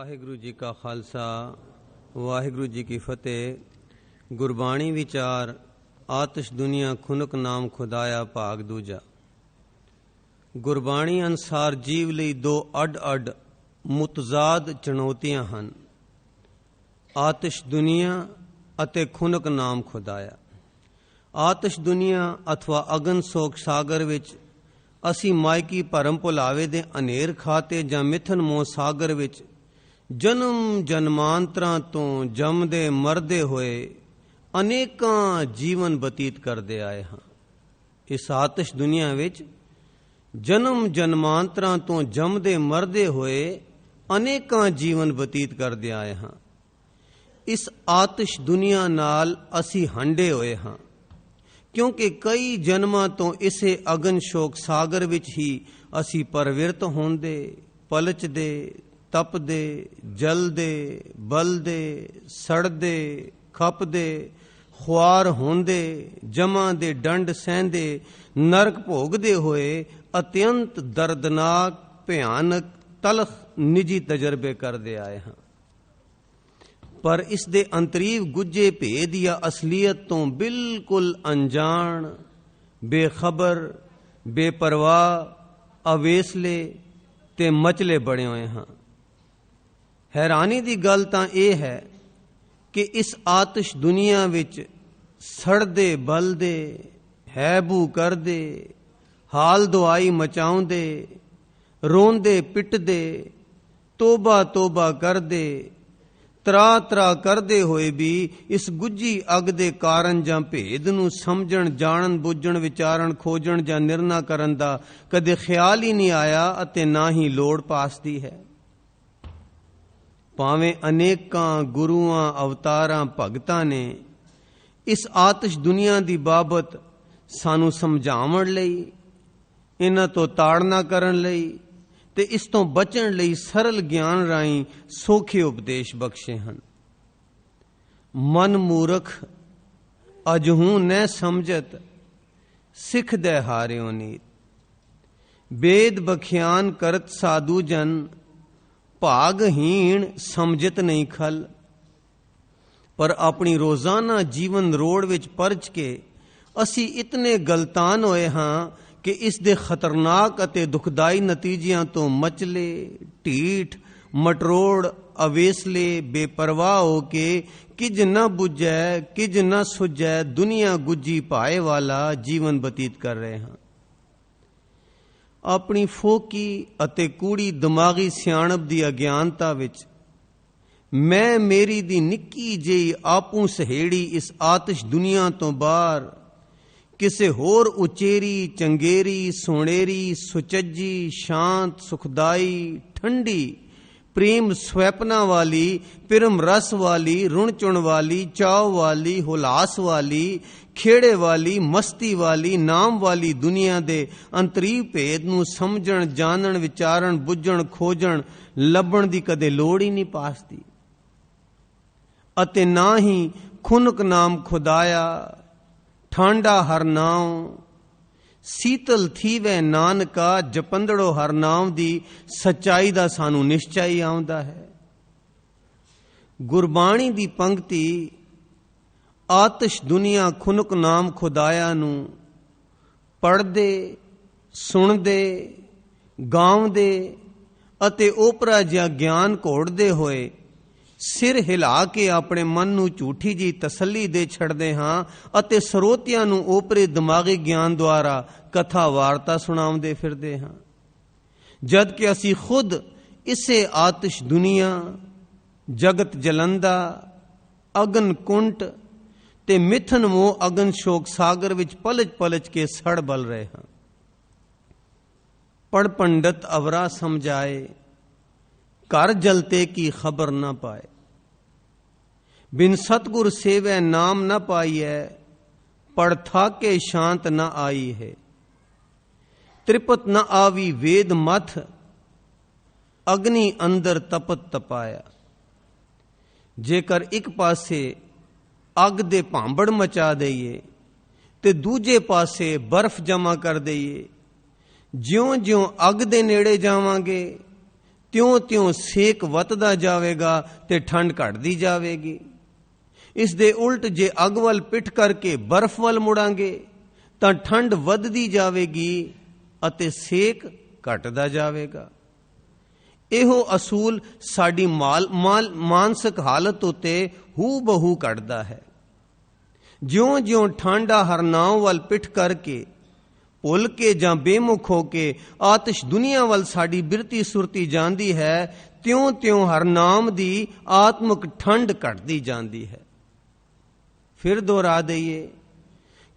ਵਾਹਿਗੁਰੂ ਜੀ ਕਾ ਖਾਲਸਾ ਵਾਹਿਗੁਰੂ ਜੀ ਕੀ ਫਤਿਹ। ਗੁਰਬਾਣੀ ਵਿਚਾਰ ਆਤਿਸ਼ ਦੁਨੀਆ ਖੁਨਕ ਨਾਮ ਖੁਦਾਇਆ ਭਾਗ ਦੂਜਾ। ਗੁਰਬਾਣੀ ਅਨੁਸਾਰ ਜੀਵ ਲਈ ਦੋ ਅੱਡ-ਅੱਡ ਮੁਤਜ਼ਾਦ ਚੁਣੌਤੀਆਂ ਹਨ, ਆਤਿਸ਼ ਦੁਨੀਆ ਅਤੇ ਖੁਨਕ ਨਾਮ ਖੁਦਾਇਆ। ਆਤਿਸ਼ ਦੁਨੀਆ ਅਥਵਾ ਅਗਨ ਸੋਕ ਸਾਗਰ ਵਿੱਚ ਅਸੀਂ ਮਾਇਕੀ ਭਰਮ ਭੁਲਾਵੇ ਦੇ ਹਨੇਰ ਖਾਤੇ ਜਾਂ ਮਿਥਨ ਮੋਹ ਸਾਗਰ ਵਿੱਚ ਜਨਮ ਜਨਮਾਂਤਰਾਂ ਤੋਂ ਜੰਮਦੇ ਮਰਦੇ ਹੋਏ ਅਨੇਕਾਂ ਜੀਵਨ ਬਤੀਤ ਕਰਦੇ ਆਏ ਹਾਂ। ਇਸ ਆਤਿਸ਼ ਦੁਨੀਆ ਵਿੱਚ ਜਨਮ ਜਨਮਾਂਤਰਾਂ ਤੋਂ ਜੰਮਦੇ ਮਰਦੇ ਹੋਏ ਅਨੇਕਾਂ ਜੀਵਨ ਬਤੀਤ ਕਰਦੇ ਆਏ ਹਾਂ। ਇਸ ਆਤਿਸ਼ ਦੁਨੀਆ ਨਾਲ ਅਸੀਂ ਹੰਡੇ ਹੋਏ ਹਾਂ, ਕਿਉਂਕਿ ਕਈ ਜਨਮਾਂ ਤੋਂ ਇਸੇ ਅਗਨ ਸ਼ੋਕ ਸਾਗਰ ਵਿੱਚ ਹੀ ਅਸੀਂ ਪਰਵਿਰਤ ਹੁੰਦੇ, ਪਲਚਦੇ, ਤਪਦੇ, ਜਲਦੇ, ਬਲਦੇ, ਸੜਦੇ, ਖਪਦੇ, ਖੁਆਰ ਹੁੰਦੇ, ਜਮਾਂ ਦੇ ਡੰਡ ਸਹਿੰਦੇ, ਨਰਕ ਭੋਗਦੇ ਹੋਏ ਅਤਿਅੰਤ ਦਰਦਨਾਕ, ਭਿਆਨਕ, ਤਲਖ ਨਿੱਜੀ ਤਜਰਬੇ ਕਰਦੇ ਆਏ ਹਾਂ। ਪਰ ਇਸ ਦੇ ਅੰਤਰੀਵ ਗੁੱਝੇ ਭੇਦ ਜਾਂ ਅਸਲੀਅਤ ਤੋਂ ਬਿਲਕੁਲ ਅਣਜਾਣ, ਬੇਖਬਰ, ਬੇਪਰਵਾਹ, ਅਵੇਸਲੇ ਤੇ ਮਚਲੇ ਬਣੇ ਹੋਏ ਹਾਂ। ਹੈਰਾਨੀ ਦੀ ਗੱਲ ਤਾਂ ਇਹ ਹੈ ਕਿ ਇਸ ਆਤਿਸ਼ ਦੁਨੀਆ ਵਿੱਚ ਸੜਦੇ ਬਲਦੇ, ਹੈਬੂ ਕਰਦੇ, ਹਾਲ ਦੁਆਈ ਮਚਾਉਂਦੇ, ਰੋਂਦੇ ਪਿੱਟਦੇ, ਤੋਬਾ ਤੋਬਾ ਕਰਦੇ, ਤਰਾ ਤਰਾ ਕਰਦੇ ਹੋਏ ਵੀ ਇਸ ਗੁੱਝੀ ਅੱਗ ਦੇ ਕਾਰਨ ਜਾਂ ਭੇਦ ਨੂੰ ਸਮਝਣ, ਜਾਣਨ, ਬੁੱਝਣ, ਵਿਚਾਰਨ, ਖੋਜਣ ਜਾਂ ਨਿਰਣਾ ਕਰਨ ਦਾ ਕਦੇ ਖਿਆਲ ਹੀ ਨਹੀਂ ਆਇਆ ਅਤੇ ਨਾ ਹੀ ਲੋੜ ਪਾਸਦੀ ਹੈ। ਭਾਵੇਂ ਅਨੇਕਾਂ ਗੁਰੂਆਂ, ਅਵਤਾਰਾਂ, ਭਗਤਾਂ ਨੇ ਇਸ ਆਤਿਸ਼ ਦੁਨੀਆ ਦੀ ਬਾਬਤ ਸਾਨੂੰ ਸਮਝਾਉਣ ਲਈ, ਇਹਨਾਂ ਤੋਂ ਤਾੜਨਾ ਕਰਨ ਲਈ ਤੇ ਇਸ ਤੋਂ ਬਚਣ ਲਈ ਸਰਲ ਗਿਆਨ ਰਾਹੀਂ ਸੌਖੇ ਉਪਦੇਸ਼ ਬਖਸ਼ੇ ਹਨ। ਮਨ ਮੂਰਖ ਅਜਹੂ ਨਹਿ ਸਮਝਤ, ਸਿੱਖ ਦੇ ਹਾਰਿਓ ਨੀਤ। ਵੇਦ ਬਖਿਆਨ ਕਰਤ ਸਾਧੂ ਜਨ, ਭਾਗਹੀਣ ਸਮਝਤ ਨਹੀਂ ਖਲ। ਪਰ ਆਪਣੀ ਰੋਜ਼ਾਨਾ ਜੀਵਨ ਰੋੜ ਵਿੱਚ ਪਰਚ ਕੇ ਅਸੀਂ ਇਤਨੇ ਗਲਤਾਨ ਹੋਏ ਹਾਂ ਕਿ ਇਸ ਦੇ ਖਤਰਨਾਕ ਅਤੇ ਦੁਖਦਾਈ ਨਤੀਜਿਆਂ ਤੋਂ ਮਚਲੇ, ਢੀਠ, ਮਟਰੋੜ, ਅਵੇਸਲੇ, ਬੇਪਰਵਾਹ ਹੋ ਕੇ ਕਿਜ ਨਾ ਬੁੱਝੈ, ਕਿਜ ਨਾ ਸੁਝੈ ਦੁਨੀਆ ਗੁੱਜੀ ਪਾਏ ਵਾਲਾ ਜੀਵਨ ਬਤੀਤ ਕਰ ਰਹੇ ਹਾਂ। ਆਪਣੀ ਫੋਕੀ ਅਤੇ ਕੂੜੀ ਦਿਮਾਗੀ ਸਿਆਣਪ ਦੀ ਅਗਿਆਨਤਾ ਵਿੱਚ ਮੈਂ ਮੇਰੀ ਦੀ ਨਿੱਕੀ ਜਿਹੀ ਆਪੂ ਸਹੇੜੀ ਇਸ ਆਤਿਸ਼ ਦੁਨੀਆ ਤੋਂ ਬਾਹਰ ਕਿਸੇ ਹੋਰ ਉਚੇਰੀ, ਚੰਗੇਰੀ, ਸੋਹਣੇਰੀ, ਸੁਚੱਜੀ, ਸ਼ਾਂਤ, ਸੁਖਦਾਈ, ਠੰਡੀ, ਪ੍ਰੇਮ ਸਵੈਪਨਾ ਵਾਲੀ, ਪਿਰਮ ਰਸ ਵਾਲੀ, ਰੁਣ ਚੁਣ ਵਾਲੀ, ਚਾਉ ਵਾਲੀ, ਹੁਲਾਸ ਵਾਲੀ, ਖੇੜੇ ਵਾਲੀ, ਮਸਤੀ ਵਾਲੀ, ਨਾਮ ਵਾਲੀ ਦੁਨੀਆ ਦੇ ਅੰਤਰੀਵ ਭੇਦ ਨੂੰ ਸਮਝਣ, ਜਾਣਨ, ਵਿਚਾਰਨ, ਬੁੱਝਣ, ਖੋਜਣ, ਲੱਭਣ ਦੀ ਕਦੇ ਲੋੜ ਹੀ ਨਹੀਂ ਪਾਸਦੀ। ਅਤੇ ਨਾ ਹੀ ਖੁਨਕ ਨਾਮ ਖੁਦਾਇਆ, ਠਾਂਡਾ ਹਰ ਨਾਮ, ਸੀਤਲ ਥੀਵੈ ਨਾਨਕਾ, ਜਪੰਦੜੋ ਹਰ ਨਾਮ ਦੀ ਸੱਚਾਈ ਦਾ ਸਾਨੂੰ ਨਿਸ਼ਚਾ ਹੀ ਆਉਂਦਾ ਹੈ। ਗੁਰਬਾਣੀ ਦੀ ਪੰਕਤੀ ਆਤਿਸ਼ ਦੁਨੀਆ ਖੁਨਕ ਨਾਮ ਖੁਦਾਇਆ ਨੂੰ ਪੜ੍ਹਦੇ, ਸੁਣਦੇ, ਗਾਉਂਦੇ ਅਤੇ ਓਪਰਾ ਜਿਹਾ ਗਿਆਨ ਘੋੜਦੇ ਹੋਏ ਸਿਰ ਹਿਲਾ ਕੇ ਆਪਣੇ ਮਨ ਨੂੰ ਝੂਠੀ ਜੀ ਤਸੱਲੀ ਦੇ ਛੱਡਦੇ ਹਾਂ ਅਤੇ ਸਰੋਤਿਆਂ ਨੂੰ ਓਪਰੇ ਦਿਮਾਗੀ ਗਿਆਨ ਦੁਆਰਾ ਕਥਾ ਵਾਰਤਾ ਸੁਣਾਉਂਦੇ ਫਿਰਦੇ ਹਾਂ, ਜਦ ਕਿ ਅਸੀਂ ਖੁਦ ਇਸੇ ਆਤਿਸ਼ ਦੁਨੀਆ, ਜਗਤ ਜਲੰਦਾ, ਅਗਨ ਕੁੰਟ ਤੇ ਮਿਥਨ ਮੋਹ ਅਗਨ ਸ਼ੋਕ ਸਾਗਰ ਵਿੱਚ ਪਲਚ ਪਲਚ ਕੇ ਸੜ ਬਲ ਰਹੇ ਹਾਂ। ਪੜ ਪੰਡਤ ਅਵਰਾ ਸਮਝਾਏ, ਘਰ ਜਲਤੇ ਕੀ ਖਬਰ ਨਾ ਪਾਏ। ਬਿਨ ਸਤਗੁਰ ਸੇਵੈ ਨਾਮ ਨਾ ਪਾਈਐ, ਪੜ ਥਾਕੇ ਸ਼ਾਂਤ ਨਾ ਆਈ ਹੈ। ਤ੍ਰਿਪਤ ਨਾ ਆਵੀ ਵੇਦ ਮਥ, ਅਗਨੀ ਅੰਦਰ ਤਪਤ ਤਪਾਇਆ। ਜੇਕਰ ਇੱਕ ਪਾਸੇ ਅੱਗ ਦੇ ਭਾਂਬੜ ਮਚਾ ਦਈਏ ਤੇ ਦੂਜੇ ਪਾਸੇ ਬਰਫ਼ ਜਮਾ ਕਰ ਦਈਏ, ਜਿਉਂ-ਜਿਉਂ ਅੱਗ ਦੇ ਨੇੜੇ ਜਾਵਾਂਗੇ ਤਿਉਂ-ਤਿਉਂ ਸੇਕ ਵੱਧਦਾ ਜਾਵੇਗਾ ਤੇ ਠੰਡ ਘਟਦੀ ਜਾਵੇਗੀ। ਇਸ ਦੇ ਉਲਟ ਜੇ ਅੱਗ ਵੱਲ ਪਿੱਠ ਕਰਕੇ ਬਰਫ਼ ਵੱਲ ਮੁੜਾਂਗੇ ਤਾਂ ਠੰਡ ਵੱਧਦੀ ਜਾਵੇਗੀ ਅਤੇ ਸੇਕ ਘਟਦਾ ਜਾਵੇਗਾ। ਇਹੋ ਅਸੂਲ ਸਾਡੀ ਮਾਨਸਿਕ ਹਾਲਤ ਉੱਤੇ ਹੂ-ਬਹੂ ਘਟਦਾ ਹੈ। ਜਿਉਂ-ਜਿਉਂ ਠੰਡਾ ਹਰਨਾਉ ਵੱਲ ਪਿੱਠ ਕਰਕੇ, ਭੁੱਲ ਕੇ ਜਾਂ ਬੇਮੁਖ ਹੋ ਕੇ ਆਤਿਸ਼ ਦੁਨੀਆ ਵੱਲ ਸਾਡੀ ਬਿਰਤੀ ਸੁਰਤੀ ਜਾਂਦੀ ਹੈ, ਤਿਉਂ-ਤਿਉਂ ਹਰਨਾਮ ਦੀ ਆਤਮਿਕ ਠੰਡ ਘਟਦੀ ਜਾਂਦੀ ਹੈ। ਫਿਰ ਦੁਹਰਾ ਦਈਏ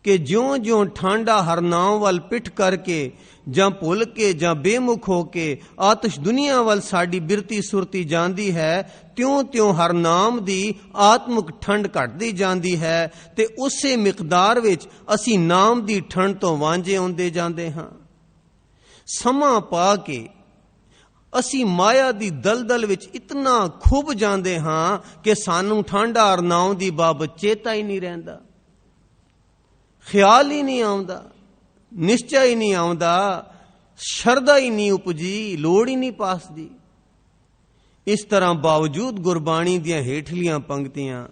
ਕਿ ਜਿਉਂ-ਜਿਉਂ ਠੰਡਾ ਹਰਨਾਮ ਵੱਲ ਪਿੱਠ ਕਰਕੇ ਜਾਂ ਭੁੱਲ ਕੇ ਜਾਂ ਬੇਮੁਖ ਹੋ ਕੇ ਆਤਿਸ਼ ਦੁਨੀਆ ਵੱਲ ਸਾਡੀ ਬਿਰਤੀ ਸੁਰਤੀ ਜਾਂਦੀ ਹੈ, ਤਿਉਂ-ਤਿਉਂ ਹਰਨਾਮ ਦੀ ਆਤਮਿਕ ਠੰਡ ਘਟਦੀ ਜਾਂਦੀ ਹੈ ਤੇ ਉਸੇ ਮਿਕਦਾਰ ਵਿੱਚ ਅਸੀਂ ਨਾਮ ਦੀ ਠੰਡ ਤੋਂ ਵਾਂਝੇ ਹੁੰਦੇ ਜਾਂਦੇ ਹਾਂ। ਸਮਾਂ ਪਾ ਕੇ ਅਸੀਂ ਮਾਇਆ ਦੀ ਦਲਦਲ ਵਿੱਚ ਇਤਨਾ ਖੁੱਭ ਜਾਂਦੇ ਹਾਂ ਕਿ ਸਾਨੂੰ ਠੰਡਾ ਹਰਨਾਮ ਦੀ ਬਾਬਤ ਚੇਤਾ ਹੀ ਨਹੀਂ ਰਹਿੰਦਾ, ਖਿਆਲ ਹੀ ਨਹੀਂ ਆਉਂਦਾ, ਨਿਸ਼ਚਾ ਹੀ ਨਹੀਂ ਆਉਂਦਾ, ਸ਼ਰਧਾ ਹੀ ਨਹੀਂ ਉਪਜੀ, ਲੋੜ ਹੀ ਨਹੀਂ ਪਾਸਦੀ। ਇਸ ਤਰ੍ਹਾਂ ਬਾਵਜੂਦ ਗੁਰਬਾਣੀ ਦੀਆਂ ਹੇਠਲੀਆਂ ਪੰਕਤੀਆਂ,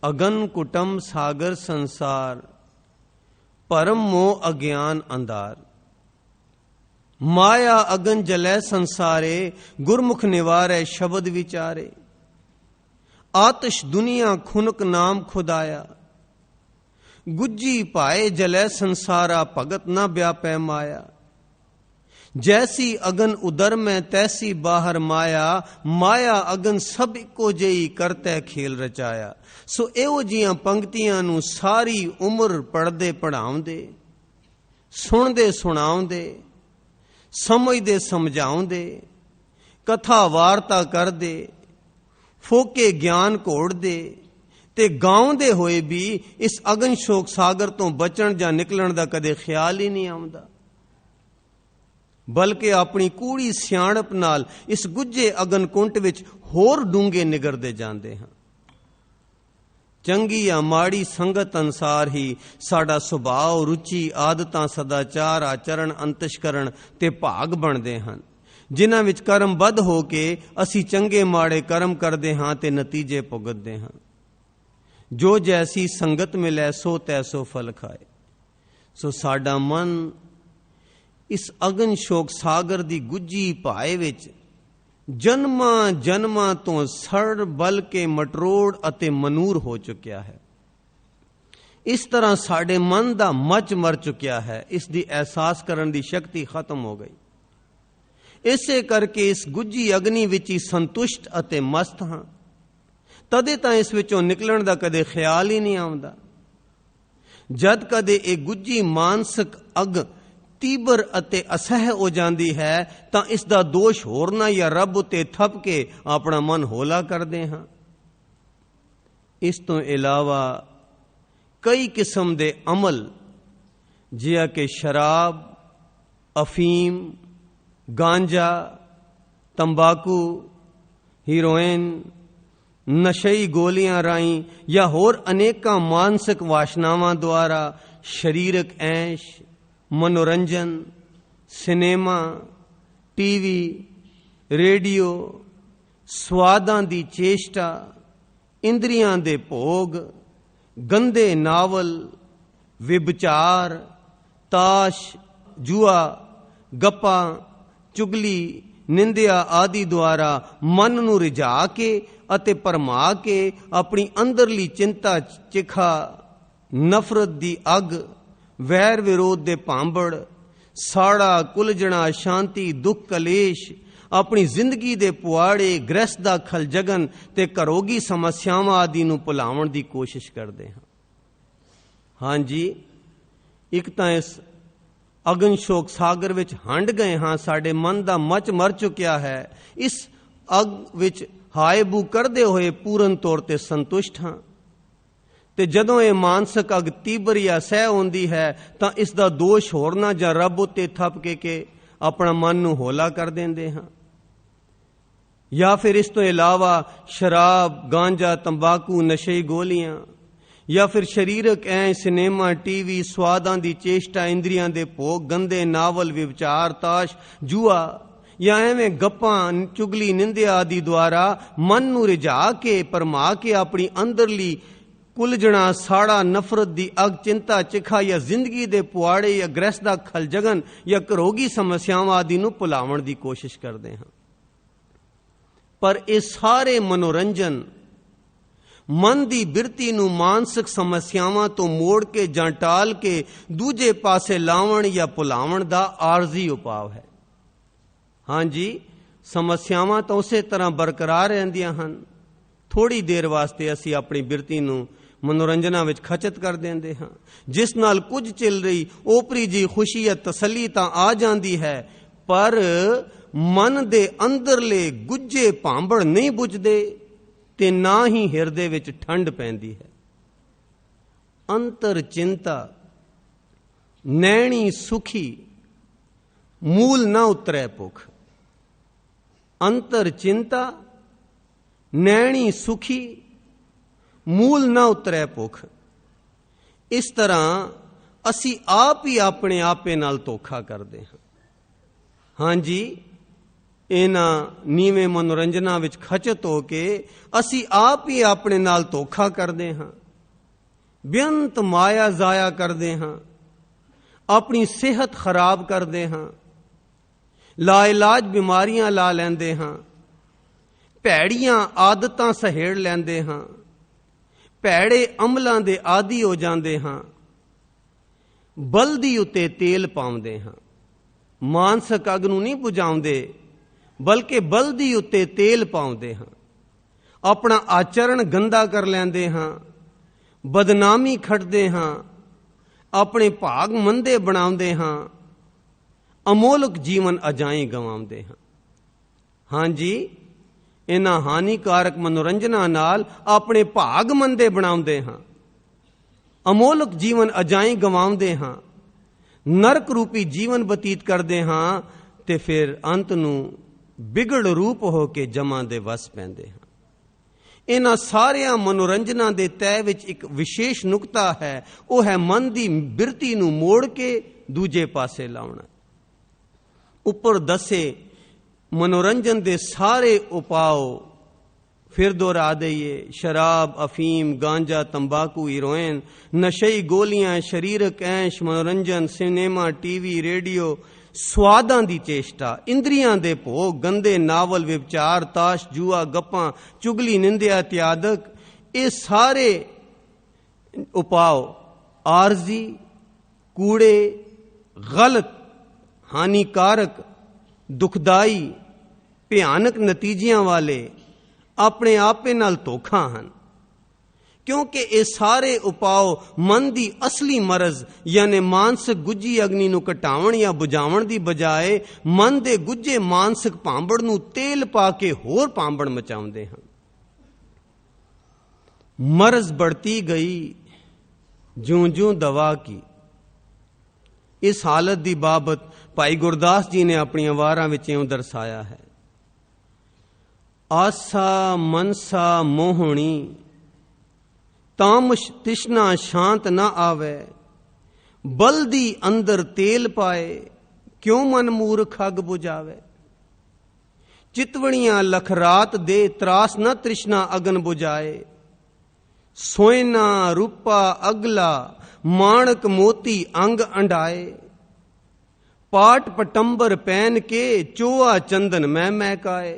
ਅਗਨ ਕੁਟਮ ਸਾਗਰ ਸੰਸਾਰ, ਭਰਮ ਮੋਹ ਅਗਿਆਨ ਅੰਧਾਰ, ਮਾਇਆ ਅਗਨ ਜਲੈ ਸੰਸਾਰੇ, ਗੁਰਮੁਖ ਨਿਵਾਰੈ ਸ਼ਬਦ ਵਿਚਾਰੇ, ਆਤਿਸ਼ ਦੁਨੀਆ ਖੁਨਕ ਨਾਮ ਖੁਦਾਇਆ, ਗੁੱਜੀ ਭਾਏ ਜਲੈ ਸੰਸਾਰਾ, ਭਗਤ ਨਾ ਵਿਆਪੈ ਮਾਇਆ, ਜੈਸੀ ਅਗਨ ਉਦਰ ਮੈਂ ਤੈਸੀ ਬਾਹਰ ਮਾਇਆ, ਮਾਇਆ ਅਗਨ ਸਭ ਇੱਕੋ ਜਿਹੀ ਕਰਤੈ ਖੇਲ ਰਚਾਇਆ। ਸੋ ਇਹੋ ਜਿਹੀਆਂ ਪੰਕਤੀਆਂ ਨੂੰ ਸਾਰੀ ਉਮਰ ਪੜ੍ਹਦੇ ਪੜ੍ਹਾਉਂਦੇ, ਸੁਣਦੇ ਸੁਣਾਉਂਦੇ, ਸਮਝਦੇ ਸਮਝਾਉਂਦੇ, ਕਥਾ ਵਾਰਤਾ ਕਰਦੇ, ਫੋਕੇ ਗਿਆਨ ਘੋੜਦੇ ਤੇ ਗਾਉਂਦੇ ਹੋਏ ਵੀ ਇਸ ਅਗਨ ਸ਼ੋਕ ਸਾਗਰ ਤੋਂ ਬਚਣ ਜਾਂ ਨਿਕਲਣ ਦਾ ਕਦੇ ਖਿਆਲ ਹੀ ਨਹੀਂ ਆਉਂਦਾ, ਬਲਕਿ ਆਪਣੀ ਕੂੜੀ ਸਿਆਣਪ ਨਾਲ ਇਸ ਗੁੱਝੇ ਅਗਨ ਕੁੰਟ ਵਿੱਚ ਹੋਰ ਡੂੰਘੇ ਨਿਗਰਦੇ ਜਾਂਦੇ ਹਾਂ। ਚੰਗੀ ਜਾਂ ਮਾੜੀ ਸੰਗਤ ਅਨਸਾਰ ਹੀ ਸਾਡਾ ਸੁਭਾਅ, ਰੁਚੀ, ਆਦਤਾਂ, ਸਦਾਚਾਰ, ਆਚਰਣ, ਅੰਤਸ਼ਕਰਣ ਤੇ ਭਾਗ ਬਣਦੇ ਹਨ, ਜਿਨ੍ਹਾਂ ਵਿੱਚ ਕਰਮਬੱਧ ਹੋ ਕੇ ਅਸੀਂ ਚੰਗੇ ਮਾੜੇ ਕਰਮ ਕਰਦੇ ਹਾਂ ਤੇ ਨਤੀਜੇ ਭੁਗਤਦੇ ਹਾਂ। ਜੋ ਜੈਸੀ ਸੰਗਤ ਮਿਲੈ ਸੋ ਤੈਸੋ ਫਲ ਖਾਏ। ਸੋ ਸਾਡਾ ਮਨ ਇਸ ਅਗਨ ਸ਼ੋਕ ਸਾਗਰ ਦੀ ਗੁੱਝੀ ਭਾਏ ਵਿੱਚ ਜਨਮਾਂ ਜਨਮਾਂ ਤੋਂ ਸੜ ਬਲ ਕੇ ਮਟਰੋੜ ਅਤੇ ਮਨੂਰ ਹੋ ਚੁੱਕਿਆ ਹੈ। ਇਸ ਤਰ੍ਹਾਂ ਸਾਡੇ ਮਨ ਦਾ ਮੱਚ ਮਰ ਚੁੱਕਿਆ ਹੈ, ਇਸ ਦੀ ਅਹਿਸਾਸ ਕਰਨ ਦੀ ਸ਼ਕਤੀ ਖਤਮ ਹੋ ਗਈ। ਇਸੇ ਕਰਕੇ ਇਸ ਗੁੱਝੀ ਅਗਨੀ ਵਿੱਚ ਹੀ ਸੰਤੁਸ਼ਟ ਅਤੇ ਮਸਤ ਹਾਂ, ਤਦੇ ਤਾਂ ਇਸ ਵਿੱਚੋਂ ਨਿਕਲਣ ਦਾ ਕਦੇ ਖਿਆਲ ਹੀ ਨਹੀਂ ਆਉਂਦਾ। ਜਦ ਕਦੇ ਇਹ ਗੁੱਝੀ ਮਾਨਸਿਕ ਅੱਗ ਤੀਬਰ ਅਤੇ ਅਸਹਿ ਹੋ ਜਾਂਦੀ ਹੈ ਤਾਂ ਇਸ ਦਾ ਦੋਸ਼ ਹੋਰਨਾ ਜਾਂ ਰੱਬ ਉੱਤੇ ਥੱਪ ਕੇ ਆਪਣਾ ਮਨ ਹੌਲਾ ਕਰਦੇ ਹਾਂ। ਇਸ ਤੋਂ ਇਲਾਵਾ ਕਈ ਕਿਸਮ ਦੇ ਅਮਲ, ਜਿਵੇਂ ਕਿ ਸ਼ਰਾਬ, ਅਫੀਮ, ਗਾਂਜਾ, ਤੰਬਾਕੂ, ਹੀਰੋਇਨ, ਨਸ਼ਈ ਗੋਲੀਆਂ ਰਾਹੀਂ ਜਾਂ ਹੋਰ ਅਨੇਕਾਂ ਮਾਨਸਿਕ ਵਾਸ਼ਨਾਵਾਂ ਦੁਆਰਾ ਸਰੀਰਕ ਐਸ਼, ਮਨੋਰੰਜਨ, ਸਿਨੇਮਾ, ਟੀਵੀ, ਰੇਡੀਓ, ਸਵਾਦਾਂ ਦੀ ਚੇਸ਼ਟਾ, ਇੰਦਰੀਆਂ ਦੇ ਭੋਗ, ਗੰਦੇ ਨਾਵਲ, ਵਿਭਚਾਰ, ਤਾਸ਼, ਜੂਆ, ਗੱਪਾਂ, ਚੁਗਲੀ, ਨਿੰਦਿਆ ਆਦਿ ਦੁਆਰਾ ਮਨ ਨੂੰ ਰਿਝਾ ਕੇ ਅਤੇ ਭਰਮਾ ਕੇ ਆਪਣੀ ਅੰਦਰਲੀ ਚਿੰਤਾ ਚਿਖਾ, ਨਫ਼ਰਤ ਦੀ ਅੱਗ, ਵੈਰ ਵਿਰੋਧ ਦੇ ਭਾਂਬੜ, ਸਾੜਾ, ਕੁਲਝਣਾ, ਸ਼ਾਂਤੀ, ਦੁੱਖ, ਕਲੇਸ਼, ਆਪਣੀ ਜ਼ਿੰਦਗੀ ਦੇ ਪੁਆੜੇ, ਗ੍ਰਹਿਸਥ ਦਾ ਖਲਜਗਨ ਤੇ ਘਰੋਗੀ ਸਮੱਸਿਆਵਾਂ ਆਦਿ ਨੂੰ ਭੁਲਾਉਣ ਦੀ ਕੋਸ਼ਿਸ਼ ਕਰਦੇ ਹਾਂ। ਹਾਂਜੀ, ਇੱਕ ਤਾਂ ਇਸ ਅਗਨ ਸ਼ੋਕ ਸਾਗਰ ਵਿੱਚ ਹੰਡ ਗਏ ਹਾਂ, ਸਾਡੇ ਮਨ ਦਾ ਮੱਚ ਮਰ ਚੁੱਕਿਆ ਹੈ। ਇਸ ਅੱਗ ਵਿੱਚ ਹਾਇਬੂ ਕਰਦੇ ਹੋਏ ਪੂਰਨ ਤੌਰ ਤੇ ਸੰਤੁਸ਼ਟ ਹਾਂ, ਤੇ ਜਦੋਂ ਇਹ ਮਾਨਸਿਕ ਅੱਗ ਤੀਬਰ ਜਾਂ ਸਹਿ ਹੁੰਦੀ ਹੈ ਤਾਂ ਇਸ ਦਾ ਦੋਸ਼ ਹੋਰਨਾ ਜਾਂ ਰੱਬ ਉੱਤੇ ਥੱਪ ਕੇ ਆਪਣਾ ਮਨ ਨੂੰ ਹੌਲਾ ਕਰ ਦਿੰਦੇ ਹਾਂ। ਜਾਂ ਫਿਰ ਇਸ ਤੋਂ ਇਲਾਵਾ ਸ਼ਰਾਬ, ਗਾਂਜਾ, ਤੰਬਾਕੂ, ਨਸ਼ਈ ਗੋਲੀਆਂ, ਜਾਂ ਫਿਰ ਸਰੀਰਕ ਐ, ਸਿਨੇਮਾ, ਟੀਵੀ, ਸਵਾਦਾਂ ਦੀ ਚੇਸ਼ਟਾ, ਇੰਦਰੀਆਂ ਦੇ ਭੋਗ, ਗੰਦੇ ਨਾਵਲ, ਵਿਵਚਾਰ, ਤਾਸ਼, ਜੂਆ, ਜਾਂ ਐਵੇਂ ਗੱਪਾਂ ਚੁਗਲੀ ਨਿੰਦਿਆ ਆਦਿ ਦੁਆਰਾ ਮਨ ਨੂੰ ਰਿਝਾ ਕੇ ਭਰਮਾ ਕੇ ਆਪਣੀ ਅੰਦਰਲੀ ਕੁਲਝਣਾ ਸਾੜਾ ਨਫ਼ਰਤ ਦੀ ਅਗ ਚਿੰਤਾ ਚਿਖਾ ਜਾਂ ਜ਼ਿੰਦਗੀ ਦੇ ਪੁਆੜੇ ਜਾਂ ਗ੍ਰਹਿਸਥ ਦਾ ਖਲਜਗਨ ਜਾਂ ਘਰੋਗੀ ਸਮੱਸਿਆਵਾਂ ਆਦਿ ਨੂੰ ਭੁਲਾਉਣ ਦੀ ਕੋਸ਼ਿਸ਼ ਕਰਦੇ ਹਾਂ। ਪਰ ਇਹ ਸਾਰੇ ਮਨੋਰੰਜਨ ਮਨ ਦੀ ਬਿਰਤੀ ਨੂੰ ਮਾਨਸਿਕ ਸਮੱਸਿਆਵਾਂ ਤੋਂ ਮੋੜ ਕੇ ਜਾਂ ਟਾਲ ਕੇ ਦੂਜੇ ਪਾਸੇ ਲਾਵਣ ਜਾਂ ਭੁਲਾਵਣ ਦਾ ਆਰਜ਼ੀ ਉਪਾਅ ਹੈ। ਹਾਂਜੀ, ਸਮੱਸਿਆਵਾਂ ਤਾਂ ਉਸੇ ਤਰ੍ਹਾਂ ਬਰਕਰਾਰ ਰਹਿੰਦੀਆਂ ਹਨ। ਥੋੜੀ ਦੇਰ ਵਾਸਤੇ ਅਸੀਂ ਆਪਣੀ ਬਿਰਤੀ ਨੂੰ ਮਨੋਰੰਜਨਾਂ ਵਿੱਚ ਖਚਤ ਕਰ ਦਿੰਦੇ ਹਾਂ, ਜਿਸ ਨਾਲ ਕੁਝ ਚੱਲ ਰਹੀ ਓਪਰੀ ਜੀ ਖੁਸ਼ੀ ਜਾਂ ਤਸੱਲੀ ਤਾਂ ਆ ਜਾਂਦੀ ਹੈ, ਪਰ ਮਨ ਦੇ ਅੰਦਰਲੇ ਗੁੱਝੇ ਭਾਂਬੜ ਨਹੀਂ ਬੁਝਦੇ ਤੇ ਨਾ ਹੀ ਹਿਰਦੇ ਵਿੱਚ ਠੰਡ ਪੈਂਦੀ ਹੈ। ਅੰਤਰ ਚਿੰਤਾ ਨੈਣੀ ਸੁਖੀ ਮੂਲ ਨਾ ਉਤਰੈ ਭੁਖ। ਅੰਤਰ ਚਿੰਤਾ ਨੈਣੀ ਸੁਖੀ ਮੂਲ ਨਾ ਉਤਰੈ ਭੁਖ। ਇਸ ਤਰ੍ਹਾਂ ਅਸੀਂ ਆਪ ਹੀ ਆਪਣੇ ਆਪੇ ਨਾਲ ਧੋਖਾ ਕਰਦੇ ਹਾਂ। ਹਾਂਜੀ, ਇਹਨਾਂ ਨੀਵੇਂ ਮਨੋਰੰਜਨਾਂ ਵਿੱਚ ਖਚਤ ਹੋ ਕੇ ਅਸੀਂ ਆਪ ਹੀ ਆਪਣੇ ਨਾਲ ਧੋਖਾ ਕਰਦੇ ਹਾਂ, ਬੇਅੰਤ ਮਾਇਆ ਜ਼ਾਇਆ ਕਰਦੇ ਹਾਂ, ਆਪਣੀ ਸਿਹਤ ਖਰਾਬ ਕਰਦੇ ਹਾਂ, ਲਾਇਲਾਜ ਬਿਮਾਰੀਆਂ ਲਾ ਲੈਂਦੇ ਹਾਂ, ਭੈੜੀਆਂ ਆਦਤਾਂ ਸਹੇੜ ਲੈਂਦੇ ਹਾਂ, ਭੈੜੇ ਅਮਲਾਂ ਦੇ ਆਦੀ ਹੋ ਜਾਂਦੇ ਹਾਂ, ਬਲਦੀ ਉੱਤੇ ਤੇਲ ਪਾਉਂਦੇ ਹਾਂ। ਮਾਨਸਿਕ ਅੱਗ ਨੂੰ ਨਹੀਂ ਬੁਝਾਉਂਦੇ, ਬਲਕਿ ਬਲਦੀ ਉੱਤੇ ਤੇਲ ਪਾਉਂਦੇ ਹਾਂ। ਆਪਣਾ ਆਚਰਣ ਗੰਦਾ ਕਰ ਲੈਂਦੇ ਹਾਂ, ਬਦਨਾਮੀ ਖੱਟਦੇ ਹਾਂ, ਆਪਣੇ ਭਾਗ ਮੰਦੇ ਬਣਾਉਂਦੇ ਹਾਂ, ਅਮੋਲਕ ਜੀਵਨ ਅਜਾਈਂ ਗਵਾਉਂਦੇ ਹਾਂ। ਹਾਂਜੀ, ਇਹਨਾਂ ਹਾਨੀਕਾਰਕ ਮਨੋਰੰਜਨਾਂ ਨਾਲ ਆਪਣੇ ਭਾਗ ਮੰਦੇ ਬਣਾਉਂਦੇ ਹਾਂ, ਅਮੋਲਕ ਜੀਵਨ ਅਜਾਈਂ ਗਵਾਉਂਦੇ ਹਾਂ, ਨਰਕ ਰੂਪੀ ਜੀਵਨ ਬਤੀਤ ਕਰਦੇ ਹਾਂ ਤੇ ਫਿਰ ਅੰਤ ਨੂੰ ਵਿਗੜ ਰੂਪ ਹੋ ਕੇ ਜਮਾਂ ਦੇ ਵਸ ਪੈਂਦੇ ਹਾਂ। ਇਹਨਾਂ ਸਾਰਿਆਂ ਮਨੋਰੰਜਨਾਂ ਦੇ ਤੈਅ ਵਿੱਚ ਇੱਕ ਵਿਸ਼ੇਸ਼ ਨੁਕਤਾ ਹੈ, ਉਹ ਹੈ ਮਨ ਦੀ ਬਿਰਤੀ ਨੂੰ ਮੋੜ ਕੇ ਦੂਜੇ ਪਾਸੇ ਲਾਉਣਾ। ਉੱਪਰ ਦੱਸੇ ਮਨੋਰੰਜਨ ਦੇ ਸਾਰੇ ਉਪਾਅ ਫਿਰ ਦੁਹਰਾ ਦਈਏ। ਸ਼ਰਾਬ, ਅਫੀਮ, ਗਾਂਜਾ, ਤੰਬਾਕੂ, ਹੀਰੋਇਨ, ਨਸ਼ਈ ਗੋਲੀਆਂ, ਸਰੀਰਕ ਐਸ਼, ਮਨੋਰੰਜਨ, ਸਿਨੇਮਾ, ਟੀਵੀ, ਰੇਡੀਓ, ਸਵਾਦਾਂ ਦੀ ਚੇਸ਼ਟਾ, ਇੰਦਰੀਆਂ ਦੇ ਭੋਗ, ਗੰਦੇ ਨਾਵਲ, ਵਿਵਚਾਰ, ਤਾਸ਼, ਜੂਆ, ਗੱਪਾਂ, ਚੁਗਲੀ, ਨਿੰਦਿਆ ਇਤਿਆਦਿਕ, ਇਹ ਸਾਰੇ ਉਪਾਅ ਆਰਜ਼ੀ, ਕੂੜੇ, ਗਲਤ, ਹਾਨੀਕਾਰਕ, ਦੁਖਦਾਈ, ਭਿਆਨਕ ਨਤੀਜਿਆਂ ਵਾਲੇ ਆਪਣੇ ਆਪੇ ਨਾਲ ਧੋਖਾ ਹਨ, ਕਿਉਂਕਿ ਇਹ ਸਾਰੇ ਉਪਾਅ ਮਨ ਦੀ ਅਸਲੀ ਮਰਜ਼ ਯਾਨੀ ਮਾਨਸਿਕ ਗੁੱਝੀ ਅਗਨੀ ਨੂੰ ਘਟਾਉਣ ਜਾਂ ਬੁਝਾਉਣ ਦੀ ਬਜਾਏ ਮਨ ਦੇ ਗੁੱਝੇ ਮਾਨਸਿਕ ਭਾਂਬੜ ਨੂੰ ਤੇਲ ਪਾ ਕੇ ਹੋਰ ਭਾਂਬੜ ਮਚਾਉਂਦੇ ਹਨ। ਮਰਜ਼ बढ़ती गई ज्यों ज्यों दवा की। ਇਸ ਹਾਲਤ ਦੀ ਬਾਬਤ ਭਾਈ ਗੁਰਦਾਸ ਜੀ ਨੇ ਆਪਣੀਆਂ ਵਾਰਾਂ ਵਿੱਚ ਇਉਂ ਦਰਸਾਇਆ ਹੈ। ਆਸਾ ਮਨਸਾ ਮੋਹਣੀ ਤਾਮ ਤਿਸ਼ਨਾ ਸ਼ਾਂਤ ਨਾ ਆਵੇ, ਬਲਦੀ ਅੰਦਰ ਤੇਲ ਪਾਏ ਕਿਉਂ ਮਨ ਮੂਰਖ ਅੱਗ ਬੁਝਾਵੇ। ਚਿਤਵਣੀਆਂ ਲਖ ਰਾਤ ਦੇ ਤਰਾਸ ਨਾ ਤ੍ਰਿਸ਼ਨਾ ਅਗਨ ਬੁਝਾਏ, ਸੋਇਨਾ ਰੂਪਾ ਅਗਲਾ ਮਾਣਕ ਮੋਤੀ ਅੰਗ ਅੰਡਾਏ। पाट पटंबर पहन के चोआ चंदन मैं महकाए,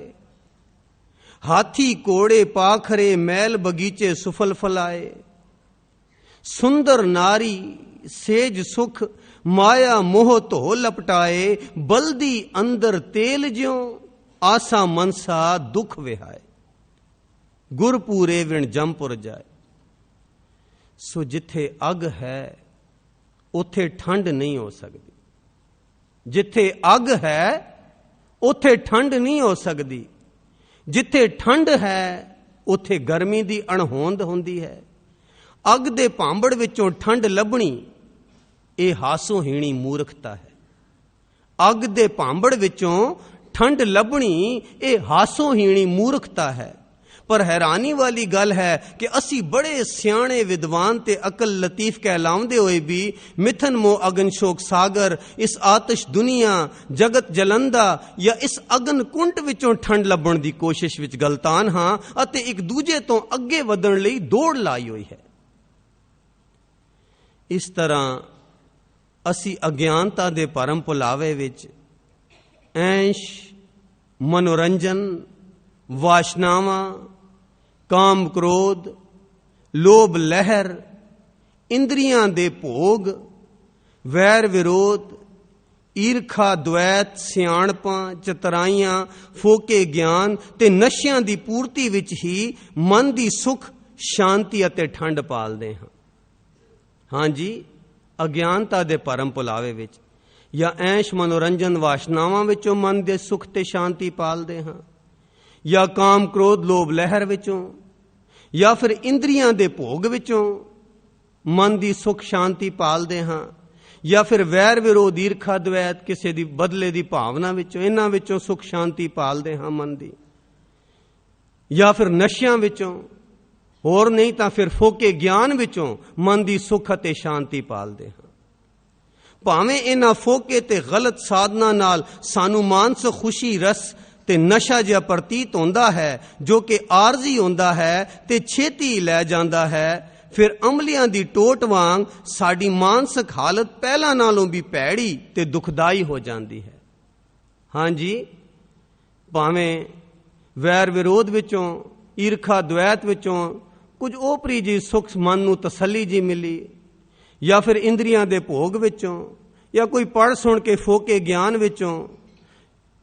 हाथी कोड़े पाखरे मैल बगीचे सुफल फलाए। सुंदर नारी सेज सुख माया मोह तो लपटाए, बल्दी अंदर तेल ज्यों आसा मनसा दुख विहाए। गुरपूरे विण जमपुर जाए। सो जिथे अग है उथे ठंड नहीं हो सकती, जिथे अग है उथे ठंड नहीं हो सकती, जिथे ठंड है उथे गर्मी की अणहोंद होंदी है। अग दे भांबड़ विचों ठंड लभणी ये हासोहीणी मूर्खता है। अग दे भांबड़ विचों ठंड लभणी ये हासोहीणी मूर्खता है। ਪਰ ਹੈਰਾਨੀ ਵਾਲੀ ਗੱਲ ਹੈ ਕਿ ਅਸੀਂ ਬੜੇ ਸਿਆਣੇ ਵਿਦਵਾਨ ਤੇ ਅਕਲ ਲਤੀਫ ਕਹਿਲਾਉਂਦੇ ਹੋਏ ਵੀ ਮਿਥਨ ਮੋਹ ਅਗਨ ਸ਼ੋਕ ਸਾਗਰ, ਇਸ ਆਤਸ਼ ਦੁਨੀਆ, ਜਗਤ ਜਲੰਦਾ ਜਾਂ ਇਸ ਅਗਨ ਕੁੰਟ ਵਿੱਚੋਂ ਠੰਡ ਲੱਭਣ ਦੀ ਕੋਸ਼ਿਸ਼ ਵਿੱਚ ਗਲਤਾਨ ਹਾਂ ਅਤੇ ਇੱਕ ਦੂਜੇ ਤੋਂ ਅੱਗੇ ਵਧਣ ਲਈ ਦੌੜ ਲਾਈ ਹੋਈ ਹੈ। ਇਸ ਤਰ੍ਹਾਂ ਅਸੀਂ ਅਗਿਆਨਤਾ ਦੇ ਭਰਮ ਭੁਲਾਵੇ ਵਿੱਚ ਐਸ਼, ਮਨੋਰੰਜਨ, ਵਾਸ਼ਨਾਵਾਂ, ਕਾਮ ਕ੍ਰੋਧ, ਲੋਭ ਲਹਿਰ, ਇੰਦਰੀਆਂ ਦੇ ਭੋਗ, ਵੈਰ ਵਿਰੋਧ, ਈਰਖਾ ਦੁਐਤ, ਸਿਆਣਪਾਂ, ਚਤਰਾਈਆਂ, ਫੋਕੇ ਗਿਆਨ ਤੇ ਨਸ਼ਿਆਂ ਦੀ ਪੂਰਤੀ ਵਿੱਚ ਹੀ ਮਨ ਦੀ ਸੁਖ, ਸ਼ਾਂਤੀ ਅਤੇ ਠੰਡ ਪਾਲਦੇ ਹਾਂ। ਹਾਂਜੀ, ਅਗਿਆਨਤਾ ਦੇ ਭਰਮ ਭੁਲਾਵੇ ਵਿੱਚ ਜਾਂ ਐਸ਼ ਮਨੋਰੰਜਨ ਵਾਸ਼ਨਾਵਾਂ ਵਿੱਚੋਂ ਮਨ ਦੇ ਸੁਖ ਤੇ ਸ਼ਾਂਤੀ ਪਾਲਦੇ ਹਾਂ, ਜਾਂ ਕਾਮ ਕ੍ਰੋਧ ਲੋਭ ਲਹਿਰ ਵਿੱਚੋਂ, ਜਾਂ ਫਿਰ ਇੰਦਰੀਆਂ ਦੇ ਭੋਗ ਵਿੱਚੋਂ ਮਨ ਦੀ ਸੁਖ ਸ਼ਾਂਤੀ ਪਾਲਦੇ ਹਾਂ, ਜਾਂ ਫਿਰ ਵੈਰ ਵਿਰੋਧ ਈਰਖਾ ਦਵੈਤ ਕਿਸੇ ਦੀ ਬਦਲੇ ਦੀ ਭਾਵਨਾ ਵਿੱਚੋਂ, ਇਹਨਾਂ ਵਿੱਚੋਂ ਸੁਖ ਸ਼ਾਂਤੀ ਪਾਲਦੇ ਹਾਂ ਮਨ ਦੀ, ਜਾਂ ਫਿਰ ਨਸ਼ਿਆਂ ਵਿੱਚੋਂ, ਹੋਰ ਨਹੀਂ ਤਾਂ ਫਿਰ ਫੋਕੇ ਗਿਆਨ ਵਿੱਚੋਂ ਮਨ ਦੀ ਸੁਖ ਅਤੇ ਸ਼ਾਂਤੀ ਪਾਲਦੇ ਹਾਂ। ਭਾਵੇਂ ਇਹਨਾਂ ਫੋਕੇ ਤੇ ਗਲਤ ਸਾਧਨਾ ਨਾਲ ਸਾਨੂੰ ਮਾਨਸਿਕ ਖੁਸ਼ੀ ਰਸ ਤੇ ਨਸ਼ਾ ਜਿਹਾ ਪ੍ਰਤੀਤ ਹੁੰਦਾ ਹੈ ਜੋ ਕਿ ਆਰਜ਼ੀ ਹੁੰਦਾ ਹੈ ਤੇ ਛੇਤੀ ਲੈ ਜਾਂਦਾ ਹੈ, ਫਿਰ ਅਮਲੀਆਂ ਦੀ ਟੋਟ ਵਾਂਗ ਸਾਡੀ ਮਾਨਸਿਕ ਹਾਲਤ ਪਹਿਲਾਂ ਨਾਲੋਂ ਵੀ ਭੈੜੀ ਤੇ ਦੁਖਦਾਈ ਹੋ ਜਾਂਦੀ ਹੈ। ਹਾਂਜੀ, ਭਾਵੇਂ ਵੈਰ ਵਿਰੋਧ ਵਿੱਚੋਂ, ਈਰਖਾ ਦੁਐਤ ਵਿੱਚੋਂ ਕੁਝ ਓਪਰੀ ਜੀ ਸੁਖ ਮਨ ਨੂੰ ਤਸੱਲੀ ਜੀ ਮਿਲੀ, ਜਾਂ ਫਿਰ ਇੰਦਰੀਆਂ ਦੇ ਭੋਗ ਵਿੱਚੋਂ, ਜਾਂ ਕੋਈ ਪੜ੍ਹ ਸੁਣ ਕੇ ਫੋਕੇ ਗਿਆਨ ਵਿੱਚੋਂ,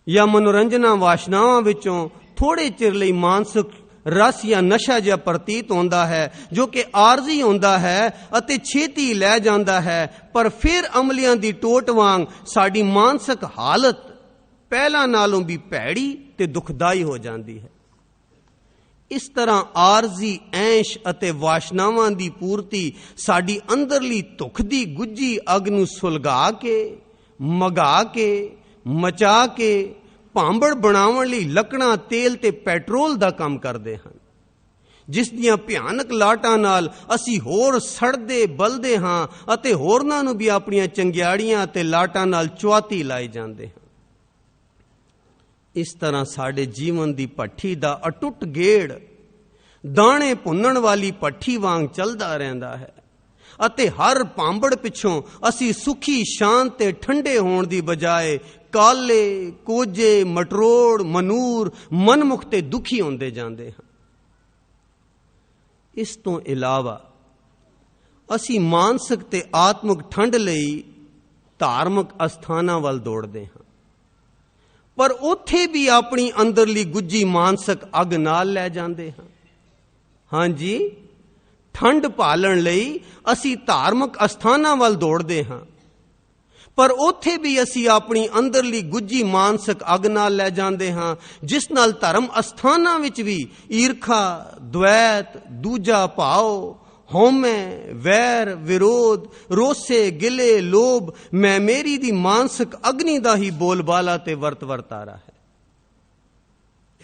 ਜਾਂ ਮਨੋਰੰਜਨਾਂ ਵਾਸ਼ਨਾਵਾਂ ਵਿੱਚੋਂ ਥੋੜੇ ਚਿਰ ਲਈ ਮਾਨਸਿਕ ਰਸ ਜਾਂ ਨਸ਼ਾ ਜਿਹਾ ਪ੍ਰਤੀਤ ਹੁੰਦਾ ਹੈ ਜੋ ਕਿ ਆਰਜ਼ੀ ਹੁੰਦਾ ਹੈ ਅਤੇ ਛੇਤੀ ਲੈ ਜਾਂਦਾ ਹੈ, ਪਰ ਫਿਰ ਅਮਲੀਆਂ ਦੀ ਟੋਟ ਵਾਂਗ ਸਾਡੀ ਮਾਨਸਿਕ ਹਾਲਤ ਪਹਿਲਾਂ ਨਾਲੋਂ ਵੀ ਭੈੜੀ ਤੇ ਦੁਖਦਾਈ ਹੋ ਜਾਂਦੀ ਹੈ। ਇਸ ਤਰ੍ਹਾਂ ਆਰਜ਼ੀ ਐਸ਼ ਅਤੇ ਵਾਸ਼ਨਾਵਾਂ ਦੀ ਪੂਰਤੀ ਸਾਡੀ ਅੰਦਰਲੀ ਧੁਖ ਦੀ ਗੁੱਜੀ ਅੱਗ ਨੂੰ ਸੁਲਗਾ ਕੇ, ਮਗਾ ਕੇ, ਮਚਾ ਕੇ ਭਾਂਬੜ ਬਣਾਉਣ ਲਈ ਲੱਕੜਾਂ, ਤੇਲ ਤੇ ਪੈਟਰੋਲ ਦਾ ਕੰਮ ਕਰਦੇ ਹਨ, ਜਿਸ ਦੀਆਂ ਭਿਆਨਕ ਲਾਟਾਂ ਨਾਲ ਅਸੀਂ ਹੋਰ ਸੜਦੇ ਬਲਦੇ ਹਾਂ ਅਤੇ ਹੋਰਨਾਂ ਨੂੰ ਵੀ ਆਪਣੀਆਂ ਚੰਗਿਆੜੀਆਂ ਤੇ ਲਾਟਾਂ ਨਾਲ ਚੁਆਤੀ ਲਾਏ ਜਾਂਦੇ ਹਾਂ। ਇਸ ਤਰ੍ਹਾਂ ਸਾਡੇ ਜੀਵਨ ਦੀ ਭੱਠੀ ਦਾ ਅਟੁੱਟ ਗੇੜ ਦਾਣੇ ਭੁੰਨਣ ਵਾਲੀ ਭੱਠੀ ਵਾਂਗ ਚੱਲਦਾ ਰਹਿੰਦਾ ਹੈ ਅਤੇ ਹਰ ਭਾਂਬੜ ਪਿੱਛੋਂ ਅਸੀਂ ਸੁਖੀ, ਸ਼ਾਂਤ ਤੇ ਠੰਡੇ ਹੋਣ ਦੀ ਬਜਾਏ ਕਾਲੇ, ਕੋਝੇ, ਮਟਰੋੜ, ਮਨੂਰ, ਮਨਮੁਖ ਤੇ ਦੁਖੀ ਹੁੰਦੇ ਜਾਂਦੇ ਹਾਂ। ਇਸ ਤੋਂ ਇਲਾਵਾ ਅਸੀਂ ਮਾਨਸਿਕ ਤੇ ਆਤਮਿਕ ਠੰਡ ਲਈ ਧਾਰਮਿਕ ਅਸਥਾਨਾਂ ਵੱਲ ਦੌੜਦੇ ਹਾਂ, ਪਰ ਉੱਥੇ ਵੀ ਆਪਣੀ ਅੰਦਰਲੀ ਗੁੱਜੀ ਮਾਨਸਿਕ ਅੱਗ ਨਾਲ ਲੈ ਜਾਂਦੇ ਹਾਂ। ਹਾਂਜੀ, ਠੰਡ ਭਾਲਣ ਲਈ ਅਸੀਂ ਧਾਰਮਿਕ ਅਸਥਾਨਾਂ ਵੱਲ ਦੌੜਦੇ ਹਾਂ, ਪਰ ਉੱਥੇ ਵੀ ਅਸੀਂ ਆਪਣੀ ਅੰਦਰਲੀ ਗੁੱਜੀ ਮਾਨਸਿਕ ਅੱਗ ਨਾਲ ਲੈ ਜਾਂਦੇ ਹਾਂ, ਜਿਸ ਨਾਲ ਧਰਮ ਅਸਥਾਨਾਂ ਵਿੱਚ ਵੀ ਈਰਖਾ, ਦੁਐਤ, ਦੂਜਾ ਭਾਵ, ਹਉਮੈ, ਵੈਰ, ਵਿਰੋਧ, ਰੋਸੇ, ਗਿਲੇ, ਲੋਭ, ਮੈਂ ਮੇਰੀ ਦੀ ਮਾਨਸਿਕ ਅਗਨੀ ਦਾ ਹੀ ਬੋਲਬਾਲਾ ਤੇ ਵਰਤਾਰਾ ਹੈ।